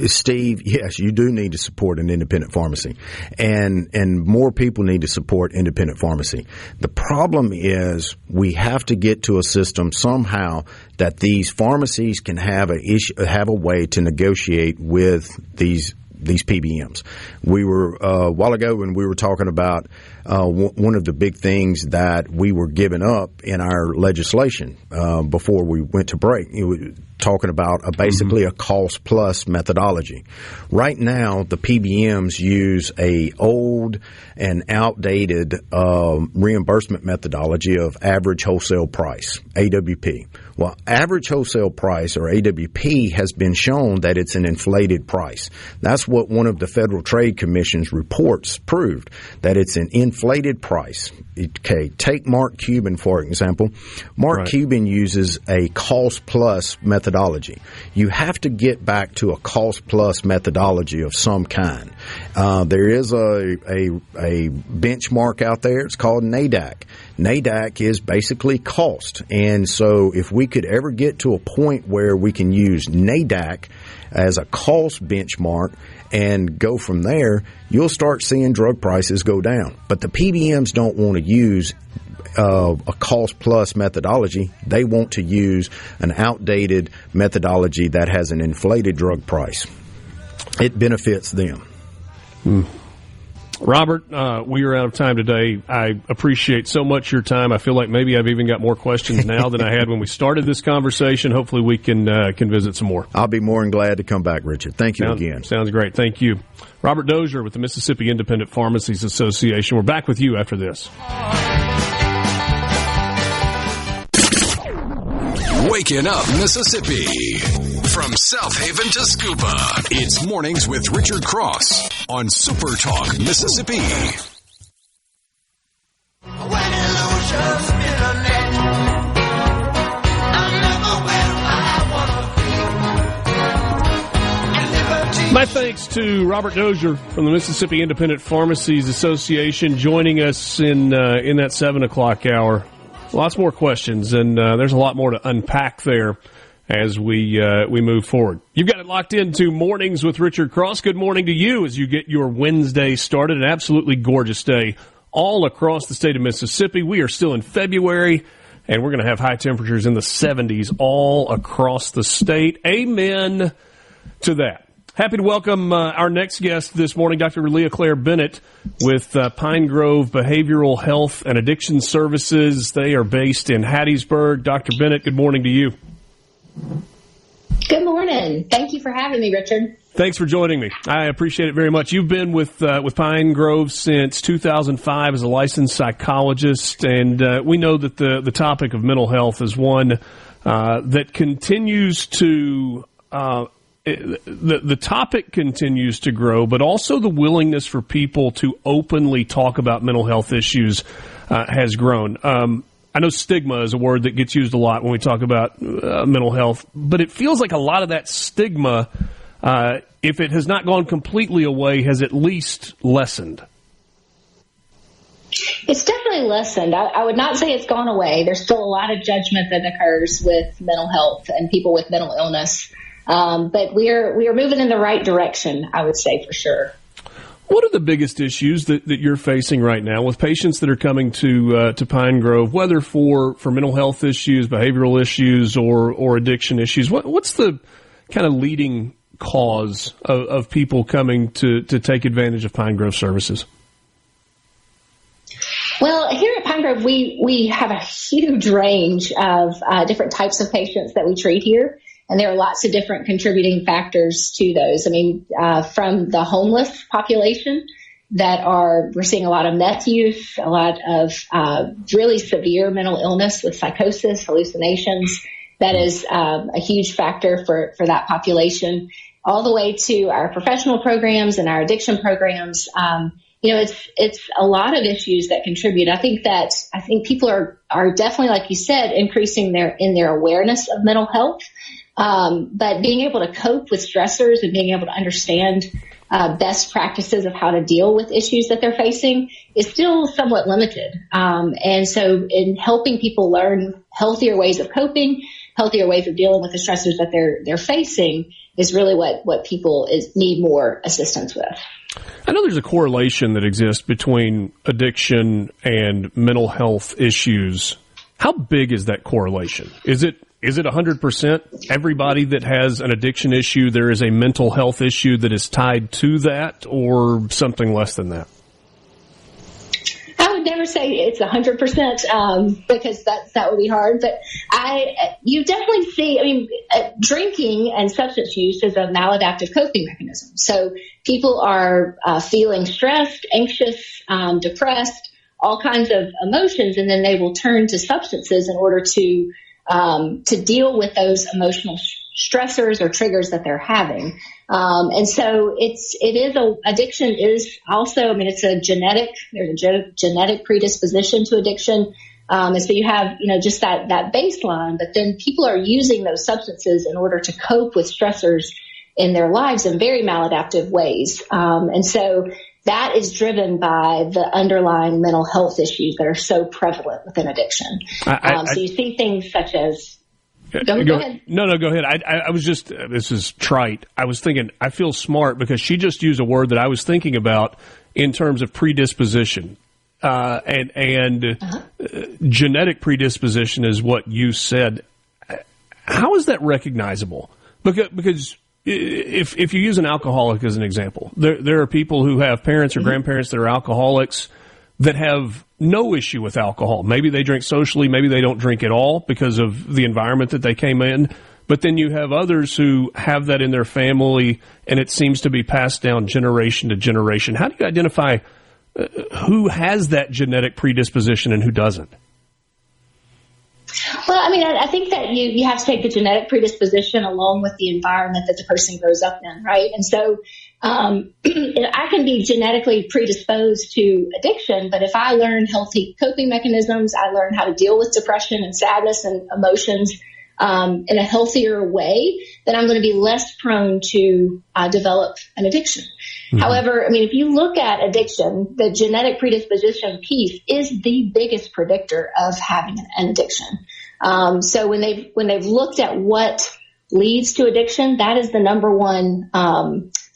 Steve, yes, you do need to support an independent pharmacy, and more people need to support independent pharmacy. The problem is we have to get to a system somehow that these pharmacies can have a way to negotiate with these PBMs. We were a while ago when we were talking about one of the big things that we were giving up in our legislation before we went to break. Talking about basically a cost plus methodology. Right now, the PBMs use a old and outdated reimbursement methodology of average wholesale price, AWP. Well, average wholesale price, or AWP, has been shown that it's an inflated price. That's what one of the Federal Trade Commission's reports proved, that it's an inflated price. Okay, take Mark Cuban, for example. Mark Cuban uses a cost-plus methodology. You have to get back to a cost-plus methodology of some kind. There is a benchmark out there. It's called NADAC. NADAC is basically cost. And so if we could ever get to a point where we can use NADAC as a cost benchmark and go from there, you'll start seeing drug prices go down. But the PBMs don't want to use a cost-plus methodology. They want to use an outdated methodology that has an inflated drug price. It benefits them. Robert, we are out of time today. I appreciate so much your time. I feel like maybe I've even got more questions now than I had when we started this conversation. Hopefully we can visit some more. I'll be more than glad to come back, Richard. Thank you again. Sounds great. Thank you. Robert Dozier with the Mississippi Independent Pharmacies Association. We're back with you after this. Waking up Mississippi. From South Haven to Scuba, it's Mornings with Richard Cross on SuperTalk Mississippi. My thanks to Robert Dozier from the Mississippi Independent Pharmacies Association joining us in that 7 o'clock hour. Lots more questions, and there's a lot more to unpack there as we move forward. You've got it locked into Mornings with Richard Cross. Good morning to you as you get your Wednesday started. An absolutely gorgeous day all across the state of Mississippi. We are still in February, and we're going to have high temperatures in the 70s all across the state. Amen to that. Happy to welcome our next guest this morning, Dr. Leah Bennett with Pine Grove Behavioral Health and Addiction Services. They are based in Hattiesburg. Dr. Bennett, good morning to you. Good morning. Thank you for having me, Richard. Thanks for joining me. I appreciate it very much. You've been with Pine Grove since 2005 as a licensed psychologist, and we know that the topic of mental health is one that continues to the topic continues to grow, but also the willingness for people to openly talk about mental health issues has grown. I know stigma is a word that gets used a lot when we talk about mental health, but it feels like a lot of that stigma, if it has not gone completely away, has at least lessened. It's definitely lessened. I would not say it's gone away. There's still a lot of judgment that occurs with mental health and people with mental illness. But we are moving in the right direction, I would say, for sure. What are the biggest issues that you're facing right now with patients that are coming to Pine Grove, whether for mental health issues, behavioral issues, or addiction issues? What's the kind of leading cause of people coming to take advantage of Pine Grove services? Well, here at Pine Grove, we have a huge range of different types of patients that we treat here. And there are lots of different contributing factors to those. I mean, from the homeless population we're seeing a lot of meth use, a lot of really severe mental illness with psychosis, hallucinations. That is a huge factor for that population, all the way to our professional programs and our addiction programs. It's a lot of issues that contribute. I think people are definitely, like you said, increasing their awareness of mental health. But being able to cope with stressors and being able to understand best practices of how to deal with issues that they're facing is still somewhat limited. And so in helping people learn healthier ways of coping, healthier ways of dealing with the stressors that they're facing is really what people need more assistance with. I know there's a correlation that exists between addiction and mental health issues. How big is that correlation? Is it 100%? Everybody that has an addiction issue, there is a mental health issue that is tied to that, or something less than that? I would never say it's 100%, because that would be hard. But you definitely see, drinking and substance use is a maladaptive coping mechanism. So people are feeling stressed, anxious, depressed, all kinds of emotions, and then they will turn to substances in order to deal with those emotional stressors or triggers that they're having. And so addiction is also, there's a genetic predisposition to addiction. And so you have, just that baseline, but then people are using those substances in order to cope with stressors in their lives in very maladaptive ways. And so that is driven by the underlying mental health issues that are so prevalent within addiction. So you see things such as... Go ahead. No, go ahead. I was just... This is trite. I was thinking, I feel smart because she just used a word that I was thinking about in terms of predisposition. And genetic predisposition is what you said. How is that recognizable? Because if you use an alcoholic as an example, there are people who have parents or grandparents that are alcoholics that have no issue with alcohol. Maybe they drink socially, maybe they don't drink at all because of the environment that they came in. But then you have others who have that in their family, and it seems to be passed down generation to generation. How do you identify who has that genetic predisposition and who doesn't? Well, I think that you have to take the genetic predisposition along with the environment that the person grows up in, right? And so I can be genetically predisposed to addiction, but if I learn healthy coping mechanisms, I learn how to deal with depression and sadness and emotions in a healthier way, then I'm going to be less prone to develop an addiction. Mm-hmm. However, if you look at addiction, the genetic predisposition piece is the biggest predictor of having an addiction. So when they've looked at what leads to addiction, that is the number one.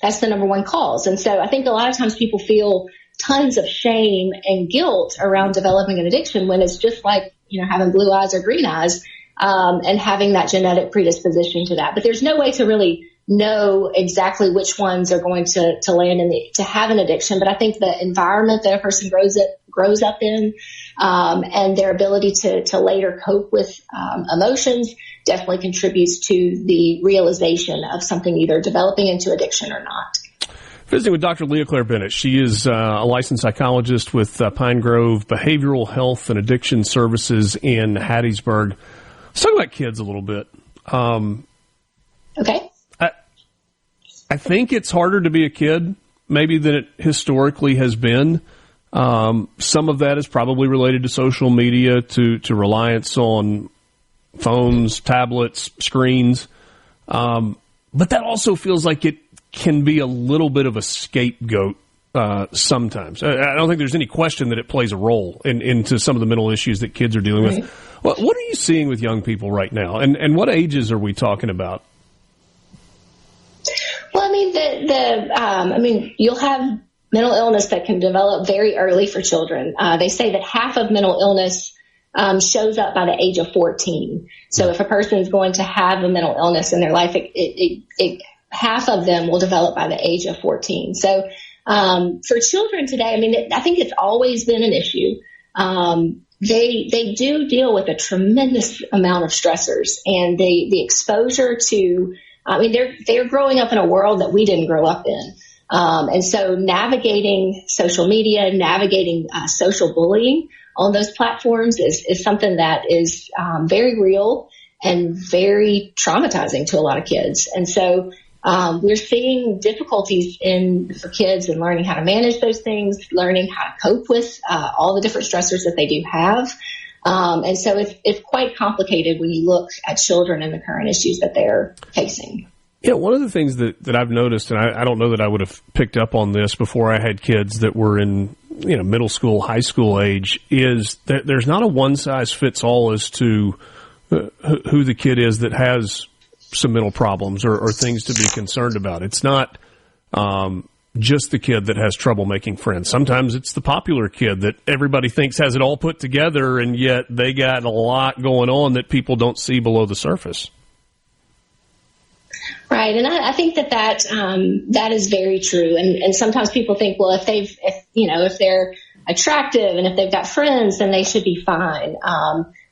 That's the number one cause. And so I think a lot of times people feel tons of shame and guilt around developing an addiction when it's just like having blue eyes or green eyes. And having that genetic predisposition to that. But there's no way to really know exactly which ones are going to land to have an addiction. But I think the environment that a person grows up in, and their ability to later cope with emotions definitely contributes to the realization of something either developing into addiction or not. Visiting with Dr. Leah Claire Bennett. She is a licensed psychologist with Pine Grove Behavioral Health and Addiction Services in Hattiesburg. Let's talk about kids a little bit. Okay. I think it's harder to be a kid maybe than it historically has been. Some of that is probably related to social media, to reliance on phones, tablets, screens. But that also feels like it can be a little bit of a scapegoat sometimes. I don't think there's any question that it plays a role into some of the mental issues that kids are dealing with. Right. What are you seeing with young people right now, and what ages are we talking about? Well, you'll have mental illness that can develop very early for children. They say that half of mental illness shows up by the age of 14. So if a person is going to have a mental illness in their life, half of them will develop by the age of 14. So for children today, I mean, I think it's always been an issue. They do deal with a tremendous amount of stressors, and the exposure to, I mean, they're growing up in a world that we didn't grow up in. And so navigating social media, navigating social bullying on those platforms is something that is very real and very traumatizing to a lot of kids. And so we're seeing difficulties for kids in learning how to manage those things, learning how to cope with all the different stressors that they do have. And so it's quite complicated when you look at children and the current issues that they're facing. Yeah, one of the things that I've noticed, and I don't know that I would have picked up on this before I had kids that were in middle school, high school age, is that there's not a one-size-fits-all as to who the kid is that has some mental problems or things to be concerned about. It's not just the kid that has trouble making friends. Sometimes it's the popular kid that everybody thinks has it all put together, and yet they got a lot going on that people don't see below the surface. Right, and I think that is very true. And sometimes people think, well, if they're attractive and if they've got friends, then they should be fine.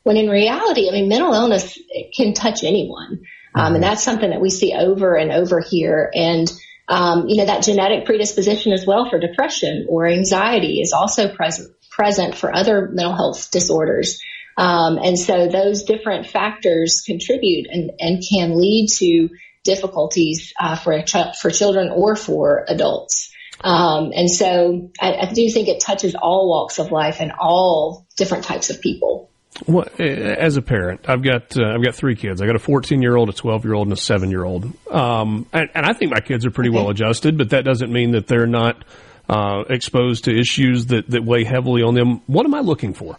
When in reality, I mean, mental illness can touch anyone, and that's something that we see over and over here. And that genetic predisposition as well for depression or anxiety is also present for other mental health disorders. And so those different factors contribute and can lead to difficulties for children or for adults. And so I do think it touches all walks of life and all different types of people. Well, as a parent, I've got 3 kids. I got a 14-year-old, a 12-year-old, and a 7-year-old. And I think my kids are pretty well adjusted, but that doesn't mean that they're not exposed to issues that weigh heavily on them. What am I looking for?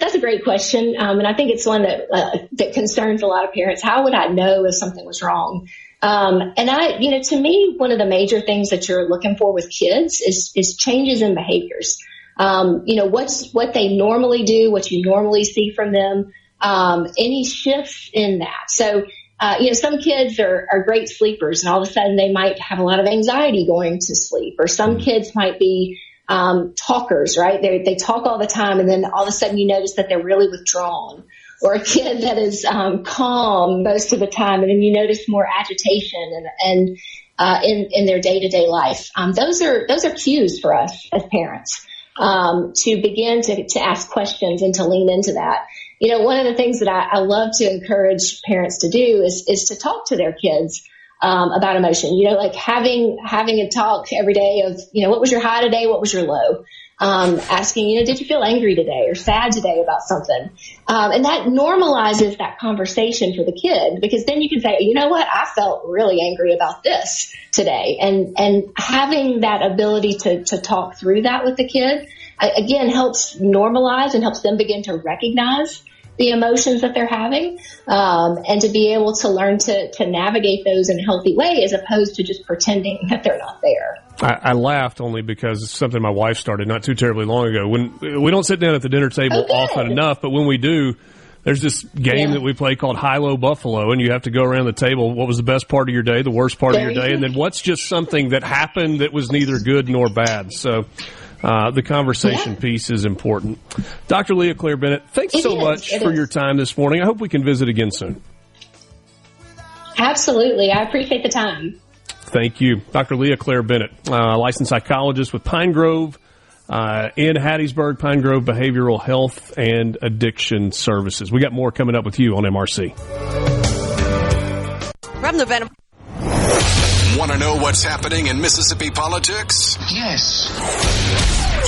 That's a great question. And I think it's one that concerns a lot of parents. How would I know if something was wrong? And to me, one of the major things that you're looking for with kids is changes in behaviors. What they normally do, what you normally see from them, any shifts in that. So, some kids are great sleepers, and all of a sudden they might have a lot of anxiety going to sleep, or some kids might be talkers, right? They talk all the time, and then all of a sudden you notice that they're really withdrawn. Or a kid that is calm most of the time, and then you notice more agitation and in their day-to-day life. Those are cues for us as parents to begin to ask questions and to lean into that. One of the things that I love to encourage parents to do is to talk to their kids about emotion. Like having a talk every day of, what was your high today? What was your low? Asking, did you feel angry today or sad today about something? And that normalizes that conversation for the kid, because then you can say, you know what? I felt really angry about this today. And having that ability to talk through that with the kid, again, helps normalize and helps them begin to recognize the emotions that they're having, and to be able to learn to navigate those in a healthy way, as opposed to just pretending that they're not there. I laughed only because it's something my wife started not too terribly long ago. When we don't sit down at the dinner table often enough, but when we do, there's this game that we play called High-Low Buffalo, and you have to go around the table. What was the best part of your day, the worst part of your day, and then what's just something that happened that was neither good nor bad. So the conversation piece is important. Dr. Leah Claire Bennett, thanks so much for your time this morning. I hope we can visit again soon. Absolutely. I appreciate the time. Thank you. Dr. Leah Claire Bennett, licensed psychologist with Pine Grove in Hattiesburg, Pine Grove Behavioral Health and Addiction Services. We got more coming up with you on MRC. From the Venom. Want to know what's happening in Mississippi politics? Yes.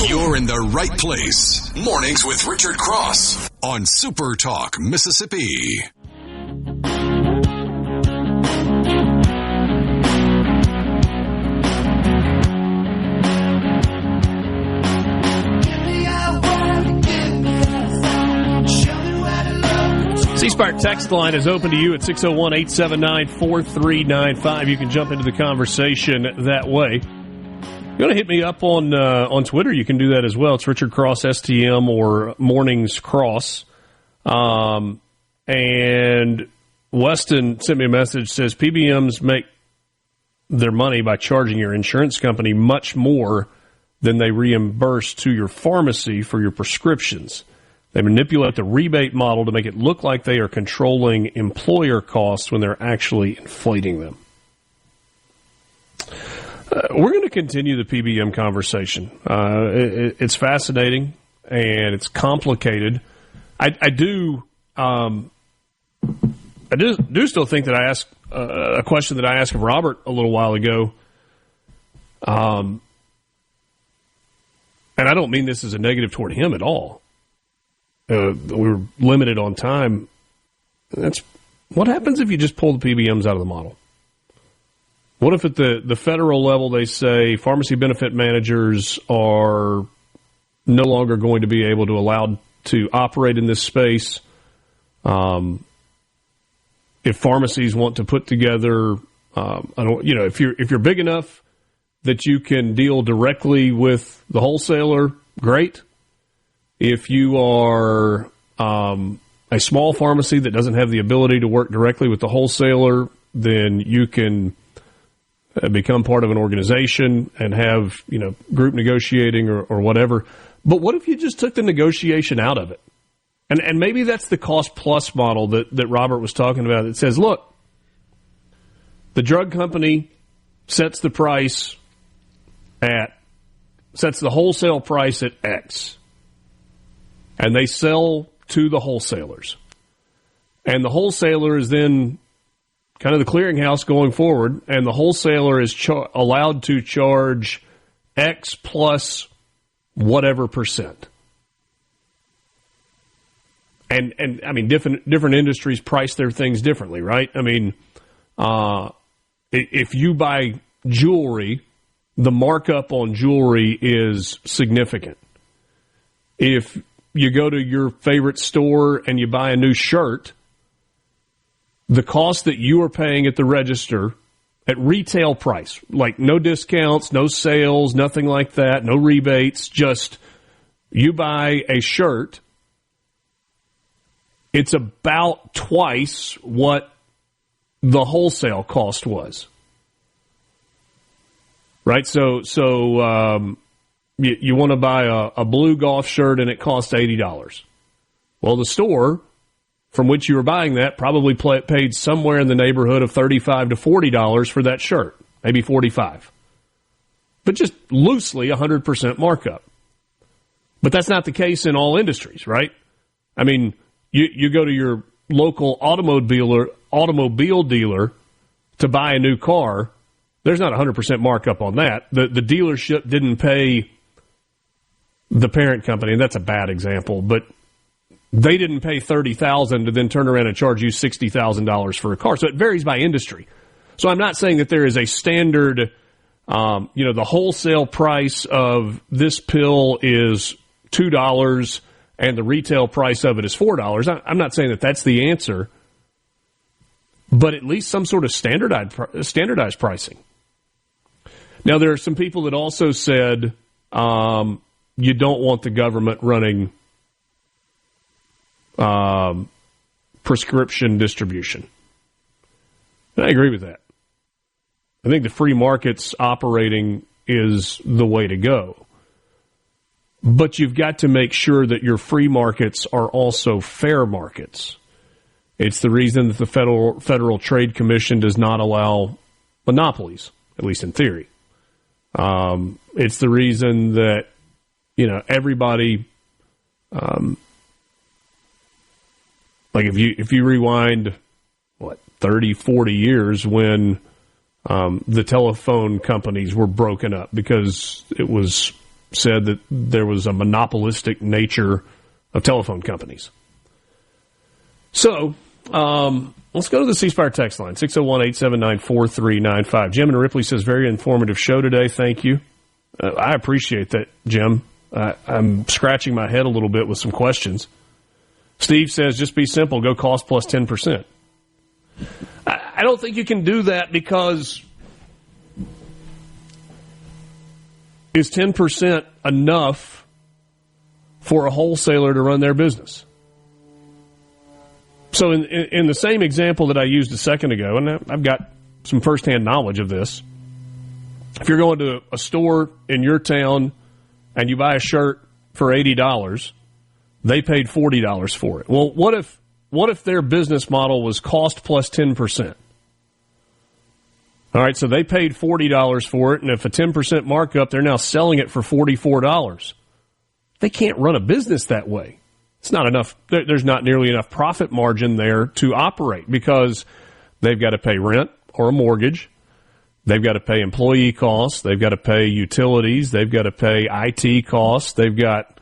You're in the right place. Mornings with Richard Cross on Super Talk, Mississippi. C-SPAN Ceasefire text line is open to you at 601-879-4395. You can jump into the conversation that way. You want to hit me up on Twitter, you can do that as well. It's Richard Cross STM or Mornings Cross. And Weston sent me a message, says PBMs make their money by charging your insurance company much more than they reimburse to your pharmacy for your prescriptions. They manipulate the rebate model to make it look like they are controlling employer costs when they're actually inflating them. We're going to continue the PBM conversation. It's fascinating and it's complicated. I do still think that I asked a question that I asked of Robert a little while ago. And I don't mean this as a negative toward him at all. We were limited on time. That's what happens if you just pull the PBMs out of the model. What if at the federal level they say pharmacy benefit managers are no longer going to be able to allowed to operate in this space? If pharmacies want to put together, if you're big enough that you can deal directly with the wholesaler, great. If you are a small pharmacy that doesn't have the ability to work directly with the wholesaler, then you can become part of an organization and have, group negotiating or whatever. But what if you just took the negotiation out of it? And maybe that's the cost plus model that Robert was talking about. It says, look, the drug company sets the wholesale price at X. And they sell to the wholesalers. And the wholesaler is then kind of the clearinghouse going forward, and the wholesaler is allowed to charge X plus whatever percent. And I mean, different industries price their things differently, right? I mean, if you buy jewelry, the markup on jewelry is significant. If you go to your favorite store and you buy a new shirt, the cost that you are paying at the register at retail price, like no discounts, no sales, nothing like that, no rebates, just you buy a shirt, it's about twice what the wholesale cost was. Right? So you want to buy a blue golf shirt and it costs $80. Well, the store from which you were buying that probably paid somewhere in the neighborhood of $35 to $40 for that shirt, maybe $45. But just loosely 100% markup. But that's not the case in all industries, right? I mean, you go to your local automobile dealer to buy a new car, there's not 100% markup on that. The dealership didn't pay the parent company, and that's a bad example, but they didn't pay $30,000 to then turn around and charge you $60,000 for a car. So it varies by industry. So I'm not saying that there is a standard, the wholesale price of this pill is $2 and the retail price of it is $4. I'm not saying that that's the answer, but at least some sort of standardized pricing. Now, there are some people that also said you don't want the government running prescription distribution. And I agree with that. I think the free markets operating is the way to go. But you've got to make sure that your free markets are also fair markets. It's the reason that the Federal Trade Commission does not allow monopolies, at least in theory. It's the reason that, everybody, like if you rewind, 30, 40 years when the telephone companies were broken up because it was said that there was a monopolistic nature of telephone companies. So, let's go to the ceasefire text line, 601-879-4395. Jim in Ripley says, very informative show today. Thank you. I appreciate that, Jim. I'm scratching my head a little bit with some questions. Steve says, just be simple, go cost plus 10%. I don't think you can do that because is 10% enough for a wholesaler to run their business? So in the same example that I used a second ago, and I've got some firsthand knowledge of this, if you're going to a store in your town and you buy a shirt for $80, they paid $40 for it. Well, what if their business model was cost plus 10%? All right, so they paid $40 for it, and if a 10% markup, they're now selling it for $44. They can't run a business that way. It's not enough. There's not nearly enough profit margin there to operate because they've got to pay rent or a mortgage. They've got to pay employee costs. They've got to pay utilities. They've got to pay IT costs. They've got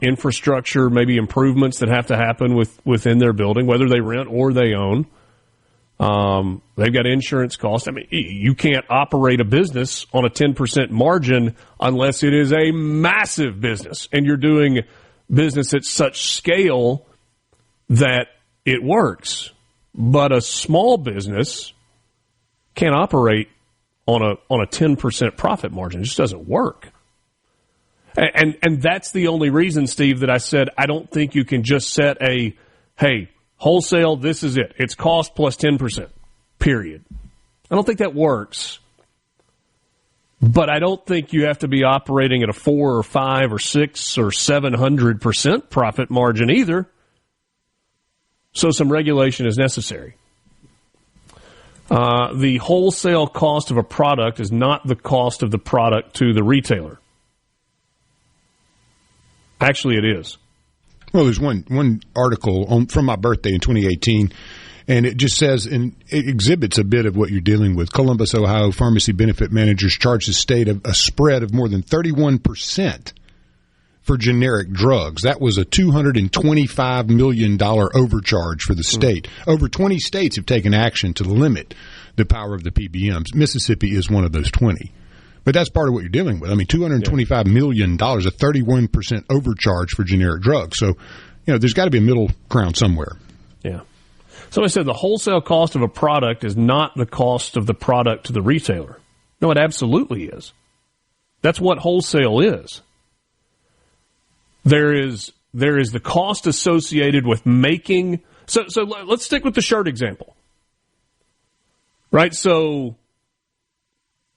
infrastructure, maybe improvements that have to happen within their building, whether they rent or they own. They've got insurance costs. I mean, you can't operate a business on a 10% margin unless it is a massive business and you're doing business at such scale that it works. But a small business can't operate on a 10% profit margin. It just doesn't work. And that's the only reason, Steve, that I said I don't think you can just set hey, wholesale, this is it. It's cost plus 10%, period. I don't think that works. But I don't think you have to be operating at a 4 or 5 or 6 or 700% profit margin either. So some regulation is necessary. The wholesale cost of a product is not the cost of the product to the retailer. Actually, it is. Well, there's one article from my birthday in 2018, and it just says, and it exhibits a bit of what you're dealing with. Columbus, Ohio pharmacy benefit managers charge the state a spread of more than 31% for generic drugs. That was a $225 million overcharge for the state. Over 20 states have taken action to limit the power of the PBMs. Mississippi is one of those 20. But that's part of what you're dealing with. I mean, $225 million, a 31% overcharge for generic drugs. So, there's got to be a middle ground somewhere. Yeah. So I said the wholesale cost of a product is not the cost of the product to the retailer. No, it absolutely is. That's what wholesale is. There is the cost associated with making. So let's stick with the shirt example. Right? So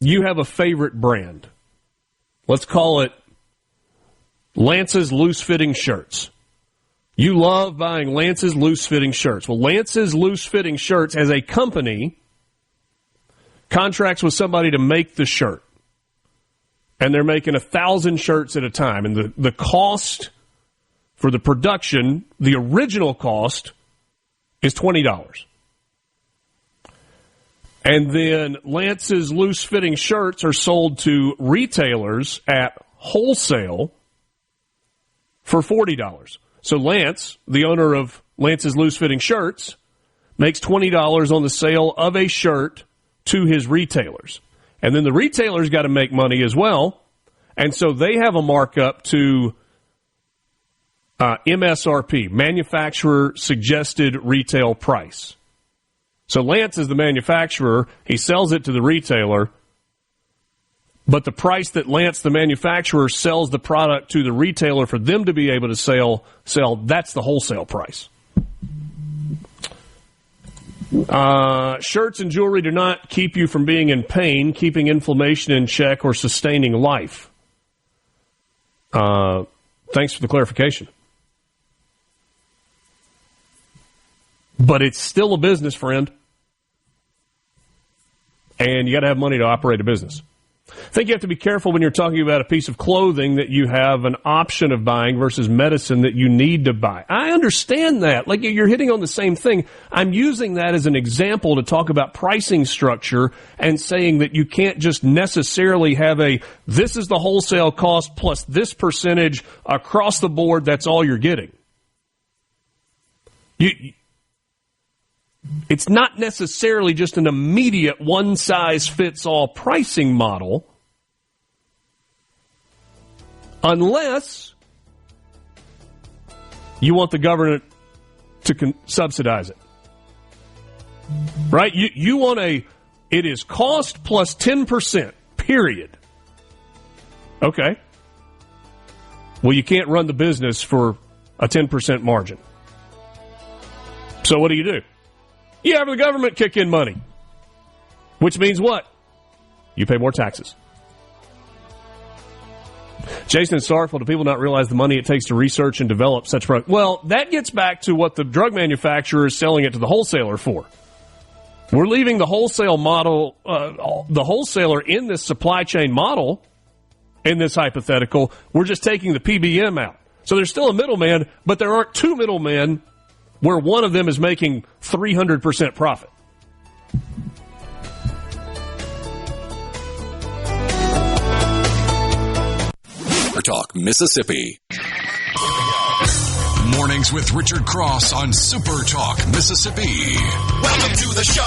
you have a favorite brand. Let's call it Lance's loose-fitting shirts. You love buying Lance's loose-fitting shirts. Well, Lance's loose-fitting shirts as a company contracts with somebody to make the shirt. And they're making 1,000 shirts at a time. And the cost for the production, the original cost, is $20. And then Lance's loose-fitting shirts are sold to retailers at wholesale for $40. So Lance, the owner of Lance's loose-fitting shirts, makes $20 on the sale of a shirt to his retailers. And then the retailers got to make money as well. And so they have a markup to MSRP, manufacturer suggested retail price. So Lance is the manufacturer. He sells it to the retailer. But the price that Lance, the manufacturer, sells the product to the retailer for them to be able to sell, that's the wholesale price. Shirts and jewelry do not keep you from being in pain, keeping inflammation in check, or sustaining life. Thanks for the clarification. But it's still a business, friend. And you got to have money to operate a business. I think you have to be careful when you're talking about a piece of clothing that you have an option of buying versus medicine that you need to buy. I understand that. Like, you're hitting on the same thing. I'm using that as an example to talk about pricing structure and saying that you can't just necessarily have this is the wholesale cost plus this percentage across the board. That's all you're getting. It's not necessarily just an immediate one-size-fits-all pricing model unless you want the government to subsidize it. Right? You want it is cost plus 10%, period. Okay. Well, you can't run the business for a 10% margin. So what do? You have the government kick in money. Which means what? You pay more taxes. Jason and Starkville, do people not realize the money it takes to research and develop such products? Well, that gets back to what the drug manufacturer is selling it to the wholesaler for. We're leaving the wholesale model, the wholesaler in this supply chain model, in this hypothetical. We're just taking the PBM out. So there's still a middleman, but there aren't two middlemen where one of them is making 300% profit. Talk Mississippi. Mornings with Richard Cross on Super Talk Mississippi. Welcome to the show.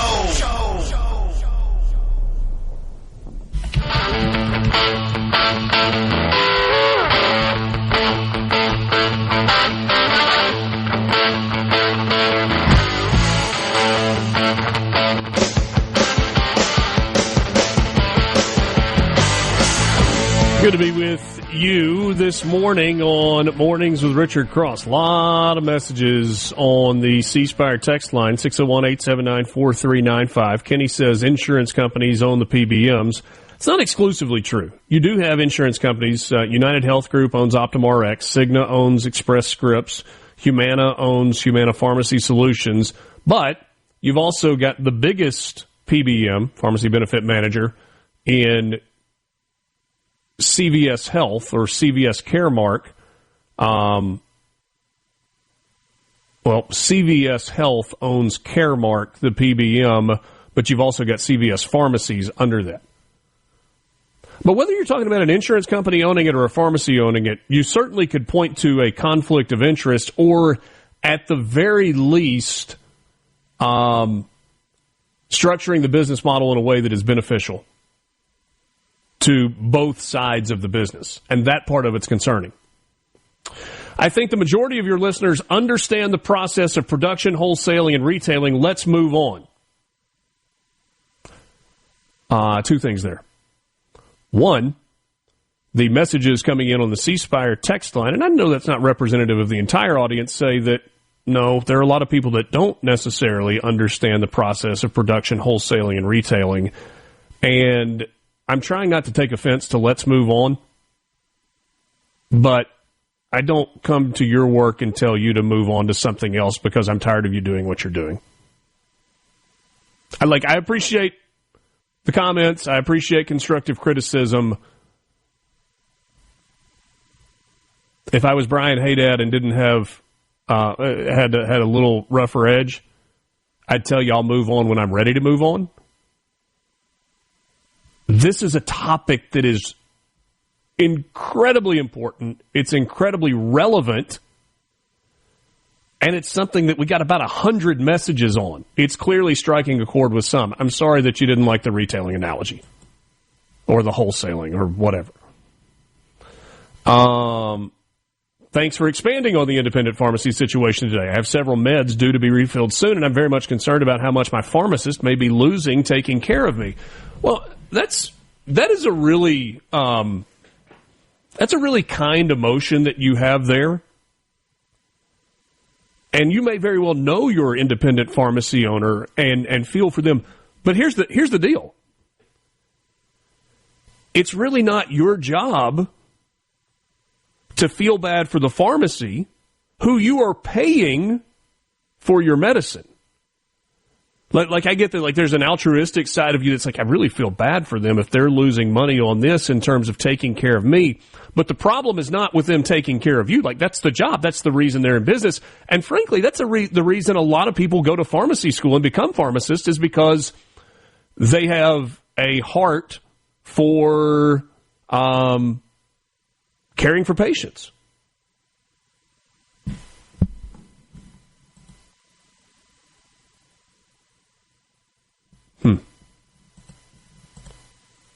Good to be with you this morning on Mornings with Richard Cross. A lot of messages on the C Spire text line, 601-879-4395. Kenny says insurance companies own the PBMs. It's not exclusively true. You do have insurance companies. United Health Group owns OptumRx. Cigna owns Express Scripts. Humana owns Humana Pharmacy Solutions. But you've also got the biggest PBM, Pharmacy Benefit Manager, in CVS Health or CVS Caremark. CVS Health owns Caremark, the PBM, but you've also got CVS Pharmacies under that. But whether you're talking about an insurance company owning it or a pharmacy owning it, you certainly could point to a conflict of interest or, at the very least, structuring the business model in a way that is beneficial to both sides of the business, and that part of it's concerning. I think the majority of your listeners understand the process of production, wholesaling, and retailing. Let's move on. Two things there. One, the messages coming in on the C Spire text line, and I know that's not representative of the entire audience, say that, no, there are a lot of people that don't necessarily understand the process of production, wholesaling, and retailing, and I'm trying not to take offense to let's move on, but I don't come to your work and tell you to move on to something else because I'm tired of you doing what you're doing. I appreciate the comments. I appreciate constructive criticism. If I was Brian Haydad and didn't have had a little rougher edge, I'd tell you I'll move on when I'm ready to move on. This is a topic that is incredibly important. It's incredibly relevant. And it's something that we got about 100 messages on. It's clearly striking a chord with some. I'm sorry that you didn't like the retailing analogy or the wholesaling or whatever. Thanks for expanding on the independent pharmacy situation today. I have several meds due to be refilled soon, and I'm very much concerned about how much my pharmacist may be losing taking care of me. Well, that is a really kind emotion that you have there. And you may very well know your independent pharmacy owner and feel for them. But here's the deal. It's really not your job to feel bad for the pharmacy who you are paying for your medicine. Like I get that, like there's an altruistic side of you that's like, I really feel bad for them if they're losing money on this in terms of taking care of me. But the problem is not with them taking care of you. Like that's the job. That's the reason they're in business. And frankly, that's the reason a lot of people go to pharmacy school and become pharmacists is because they have a heart for caring for patients.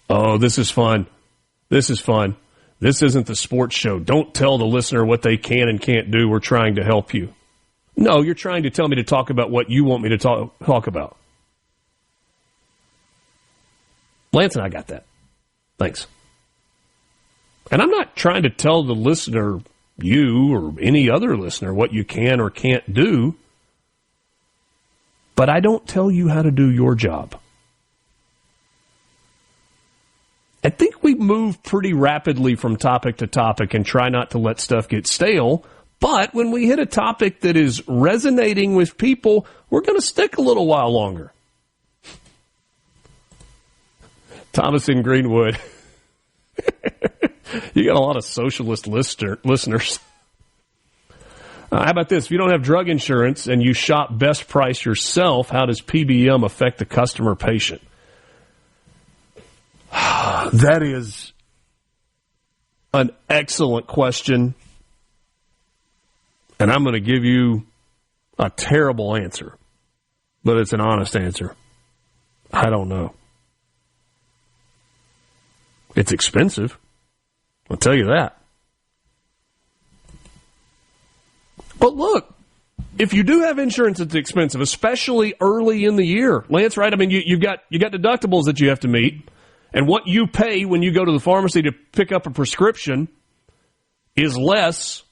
Oh, this is fun. This This isn't the sports show. Don't tell the listener what they can and can't do. We're trying to help you. No, you're trying to tell me to talk about what you want me to talk about. Lance and I got that. Thanks. And I'm not trying to tell the listener, you or any other listener, what you can or can't do. But I don't tell you how to do your job. I think we move pretty rapidly from topic to topic and try not to let stuff get stale. But when we hit a topic that is resonating with people, we're going to stick a little while longer. Thomas in Greenwood. You got a lot of socialist listeners. How about this? If you don't have drug insurance and you shop Best Price yourself, how does PBM affect the customer patient? That is an excellent question. And I'm going to give you a terrible answer. But it's an honest answer. I don't know. It's expensive. I'll tell you that. But look, if you do have insurance, it's expensive, especially early in the year. Lance, right? I mean, you got deductibles that you have to meet, and what you pay when you go to the pharmacy to pick up a prescription is less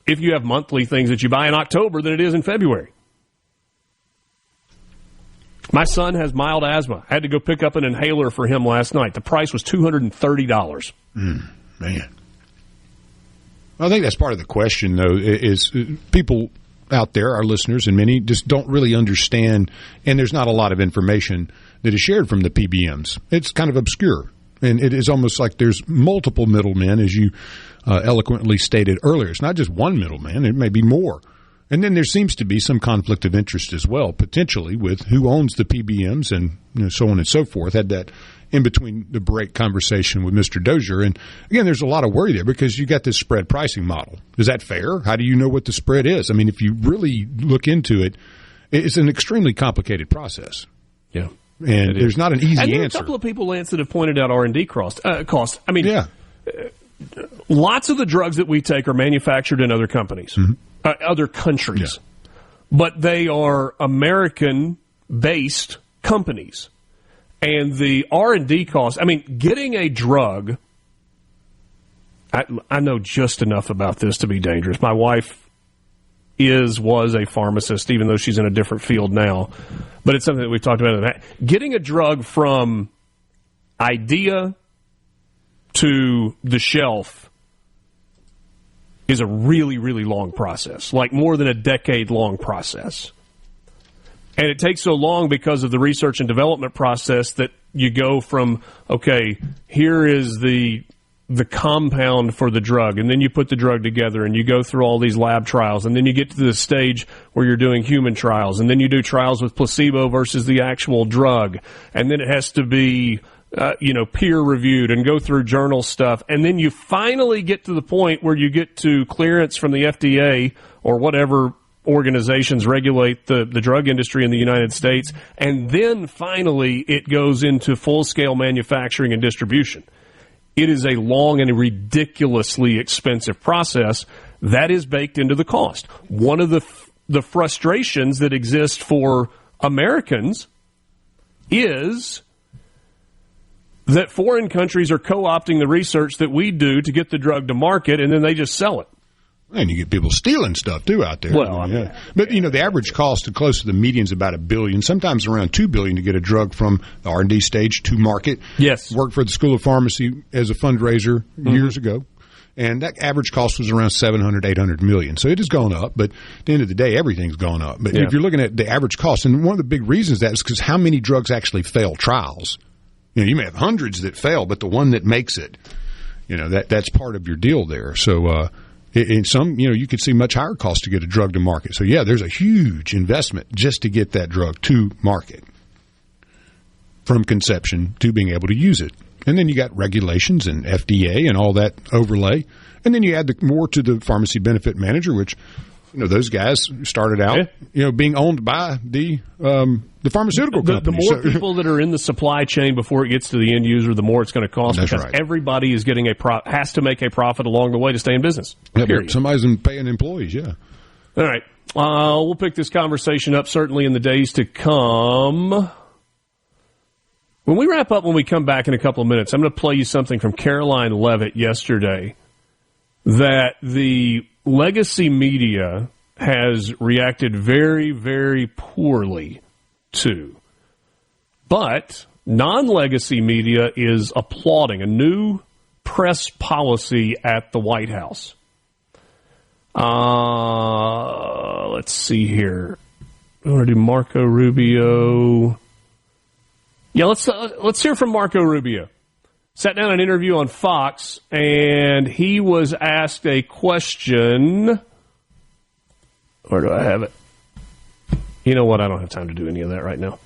if you have monthly things that you buy in October than it is in February. My son has mild asthma. I had to go pick up an inhaler for him last night. The price was $230. Man. I think that's part of the question, though, is people out there, our listeners, and many just don't really understand, and there's not a lot of information that is shared from the PBMs. It's kind of obscure, and it is almost like there's multiple middlemen, as you eloquently stated earlier. It's not just one middleman. It may be more. And then there seems to be some conflict of interest as well, potentially, with who owns the PBMs and so on and so forth. Had that in between the break conversation with Mr. Dozier. And, again, there's a lot of worry there because you got this spread pricing model. Is that fair? How do you know what the spread is? I mean, if you really look into it, it's an extremely complicated process. Yeah. And there's not an easy and there answer. Are a couple of people, Lance, that have pointed out R&D costs. I mean, lots of the drugs that we take are manufactured in other companies. Mm-hmm. Other countries, but they are American-based companies, and the R&D costs. I mean, getting a drug. I know just enough about this to be dangerous. My wife was a pharmacist, even though she's in a different field now. But it's something that we've talked about in the past. Getting a drug from idea to the shelf is a really, really long process, like more than a decade-long process. And it takes so long because of the research and development process that you go from, okay, here is the compound for the drug, and then you put the drug together, and you go through all these lab trials, and then you get to the stage where you're doing human trials, and then you do trials with placebo versus the actual drug, and then it has to be peer-reviewed and go through journal stuff. And then you finally get to the point where you get to clearance from the FDA or whatever organizations regulate the drug industry in the United States. And then finally it goes into full-scale manufacturing and distribution. It is a long and a ridiculously expensive process that is baked into the cost. One of the frustrations that exist for Americans is that foreign countries are co-opting the research that we do to get the drug to market, and then they just sell it. And you get people stealing stuff, too, out there. Well, But, the average cost close to the median is about $1 billion, sometimes around $2 billion to get a drug from the R&D stage to market. Yes. Worked for the School of Pharmacy as a fundraiser years ago. And that average cost was around $700, $800 million. So it has gone up, but at the end of the day, everything's gone up. But if you're looking at the average cost, and one of the big reasons that is because how many drugs actually fail trials. You may have hundreds that fail, but the one that makes it, that's part of your deal there. So in some, you could see much higher cost to get a drug to market. So, there's a huge investment just to get that drug to market from conception to being able to use it. And then you got regulations and FDA and all that overlay. And then you add more to the pharmacy benefit manager, which those guys started out, being owned by the pharmaceutical companies. The more people that are in the supply chain before it gets to the end user, the more it's going to cost. That's because right. Everybody is getting has to make a profit along the way to stay in business. Yeah, somebody's paying employees. Yeah. All right. We'll pick this conversation up certainly in the days to come. When we wrap up, when we come back in a couple of minutes, I'm going to play you something from Caroline Leavitt yesterday that the legacy media has reacted very, very poorly to. But non-legacy media is applauding a new press policy at the White House. Let's see here. I want to do Marco Rubio. Yeah, let's hear from Marco Rubio. Sat down an interview on Fox, and he was asked a question. Where do I have it? You know what? I don't have time to do any of that right now.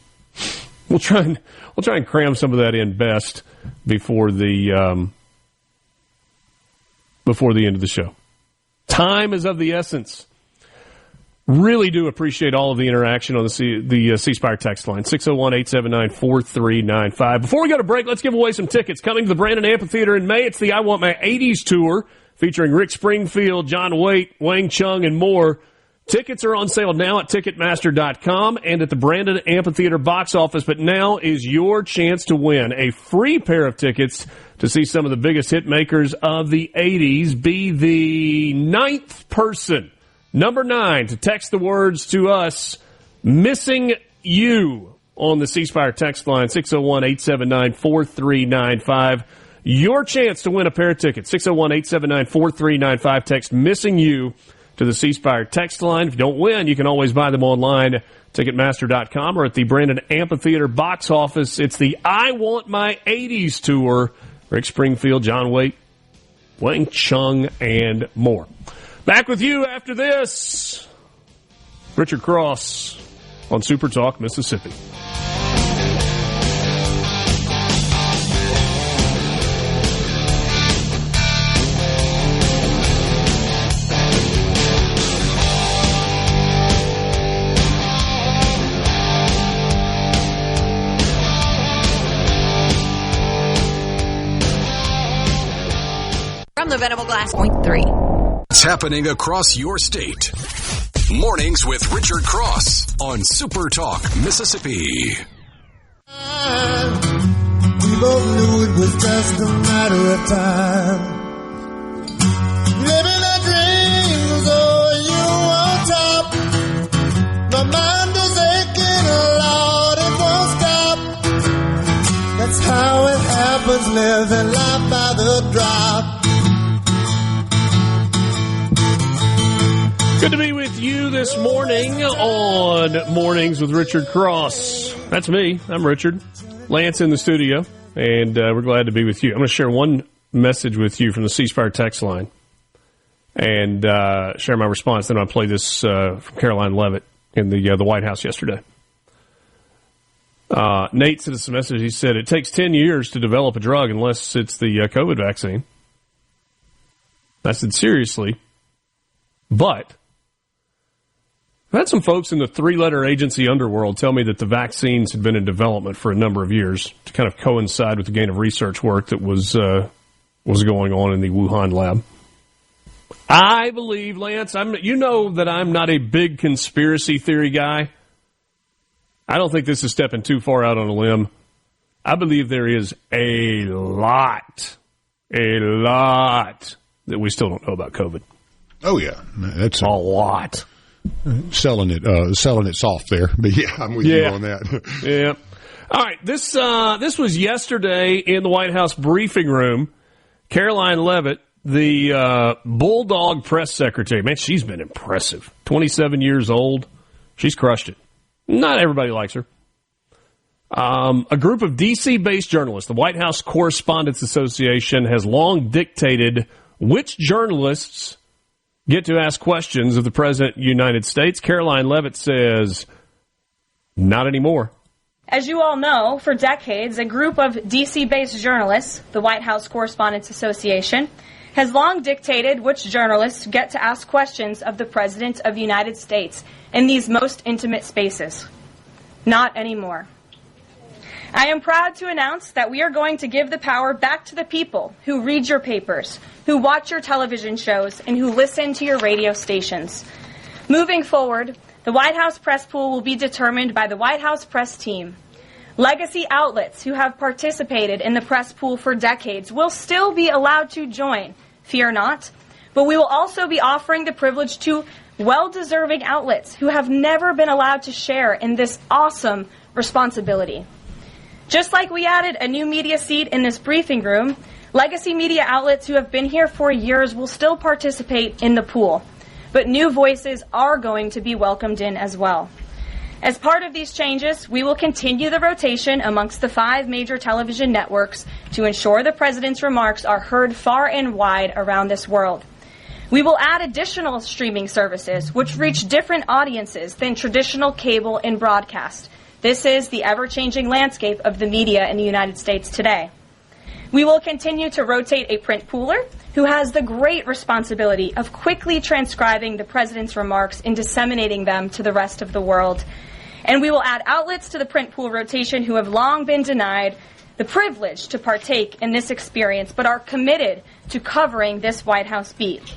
We'll try and cram some of that in best before the end of the show. Time is of the essence. Really do appreciate all of the interaction on the C Spire text line, 601-879-4395. Before we go to break, let's give away some tickets. Coming to the Brandon Amphitheater in May, it's the I Want My 80s Tour, featuring Rick Springfield, John Waite, Wang Chung, and more. Tickets are on sale now at Ticketmaster.com and at the Brandon Amphitheater box office, but now is your chance to win a free pair of tickets to see some of the biggest hit makers of the 80s. Be the 9th person, number 9, to text the words to us, Missing You, on the C Spire text line, 601-879-4395. Your chance to win a pair of tickets, 601-879-4395. Text Missing You to the C Spire text line. If you don't win, you can always buy them online, Ticketmaster.com, or at the Brandon Amphitheater box office. It's the I Want My 80s Tour. Rick Springfield, John Waite, Wang Chung, and more. Back with you after this. Richard Cross on SuperTalk, Mississippi. From the Venable Glass Point 3. What's happening across your state? Mornings with Richard Cross on SuperTalk, Mississippi. We both knew it was just a matter of time. Living our dreams, oh, you on top. My mind is aching, Lord, it won't stop. That's how it happens, living life by the drop. Good to be with you this morning on Mornings with Richard Cross. That's me. I'm Richard. Lance in the studio, and we're glad to be with you. I'm going to share one message with you from the C Spire text line and share my response. Then I'll play this from Caroline Leavitt in the White House yesterday. Nate sent us a message. He said, it takes 10 years to develop a drug unless it's the COVID vaccine. I said, seriously? But I've had some folks in the three-letter agency underworld tell me that the vaccines had been in development for a number of years to kind of coincide with the gain of research work that was going on in the Wuhan lab. I believe, Lance, you know that I'm not a big conspiracy theory guy. I don't think this is stepping too far out on a limb. I believe there is a lot that we still don't know about COVID. Oh, yeah. That's a lot. Selling it soft there, but yeah, I'm with you on that. Yeah. All right. This was yesterday in the White House briefing room. Caroline Leavitt, the Bulldog press secretary. Man, she's been impressive. 27 years old. She's crushed it. Not everybody likes her. A group of D.C.-based journalists, the White House Correspondents Association, has long dictated which journalists get to ask questions of the President of the United States. Caroline Leavitt says, not anymore. As you all know, for decades, a group of D.C.-based journalists, the White House Correspondents Association, has long dictated which journalists get to ask questions of the President of the United States in these most intimate spaces. Not anymore. I am proud to announce that we are going to give the power back to the people who read your papers, who watch your television shows, and who listen to your radio stations. Moving forward, the White House press pool will be determined by the White House press team. Legacy outlets who have participated in the press pool for decades will still be allowed to join, fear not, but we will also be offering the privilege to well-deserving outlets who have never been allowed to share in this awesome responsibility. Just like we added a new media seat in this briefing room, legacy media outlets who have been here for years will still participate in the pool, but new voices are going to be welcomed in as well. As part of these changes, we will continue the rotation amongst the 5 major television networks to ensure the President's remarks are heard far and wide around this world. We will add additional streaming services which reach different audiences than traditional cable and broadcast. This is the ever-changing landscape of the media in the United States today. We will continue to rotate a print pooler who has the great responsibility of quickly transcribing the President's remarks and disseminating them to the rest of the world. And we will add outlets to the print pool rotation who have long been denied the privilege to partake in this experience but are committed to covering this White House beat.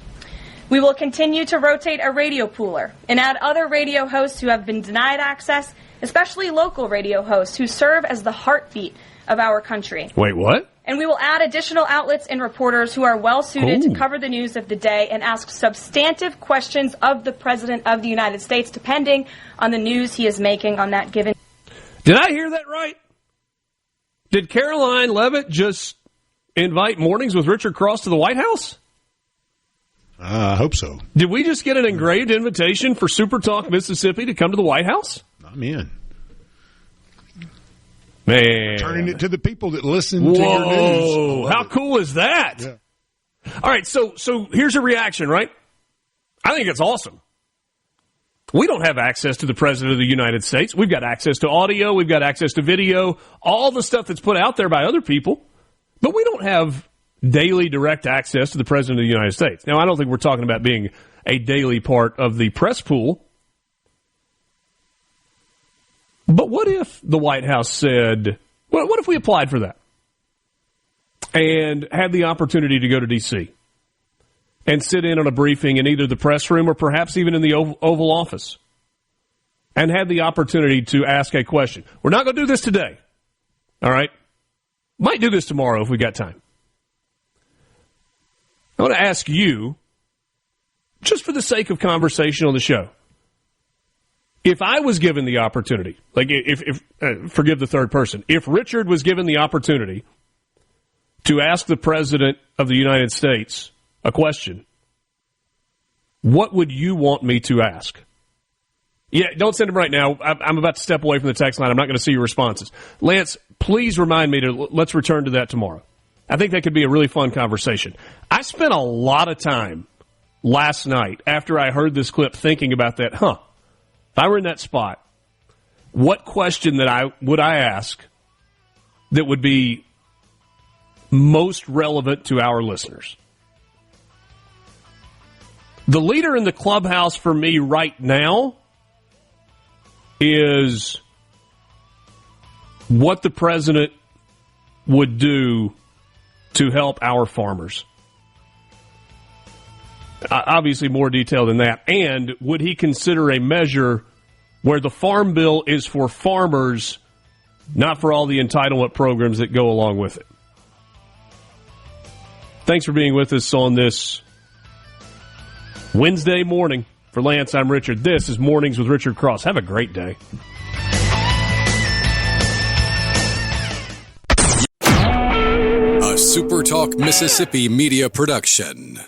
We will continue to rotate a radio pooler and add other radio hosts who have been denied access, especially local radio hosts who serve as the heartbeat of our country. Wait, what? And we will add additional outlets and reporters who are well-suited to cover the news of the day and ask substantive questions of the President of the United States, depending on the news he is making on that given. Did I hear that right? Did Caroline Leavitt just invite Mornings with Richard Cross to the White House? I hope so. Did we just get an engraved invitation for SuperTalk Mississippi to come to the White House? I'm in. Man. Turning it to the people that listen to your news. How cool is that? Yeah. All right, so here's a reaction, right? I think it's awesome. We don't have access to the President of the United States. We've got access to audio. We've got access to video, all the stuff that's put out there by other people. But we don't have daily direct access to the President of the United States. Now, I don't think we're talking about being a daily part of the press pool. But what if the White House said, well, what if we applied for that and had the opportunity to go to D.C. and sit in on a briefing in either the press room or perhaps even in the Oval Office and had the opportunity to ask a question? We're not going to do this today, all right? Might do this tomorrow if we got time. I want to ask you, just for the sake of conversation on the show, if I was given the opportunity, like if forgive the third person, if Richard was given the opportunity to ask the President of the United States a question, what would you want me to ask? Yeah, don't send them right now. I'm about to step away from the text line. I'm not going to see your responses. Lance, please remind me let's return to that tomorrow. I think that could be a really fun conversation. I spent a lot of time last night after I heard this clip thinking about that. If I were in that spot, what question would I ask that would be most relevant to our listeners? The leader in the clubhouse for me right now is what the President would do to help our farmers. Obviously more detail than that. And would he consider a measure where the farm bill is for farmers, not for all the entitlement programs that go along with it? Thanks for being with us on this Wednesday morning. For Lance, I'm Richard. This is Mornings with Richard Cross. Have a great day. A SuperTalk Mississippi media production.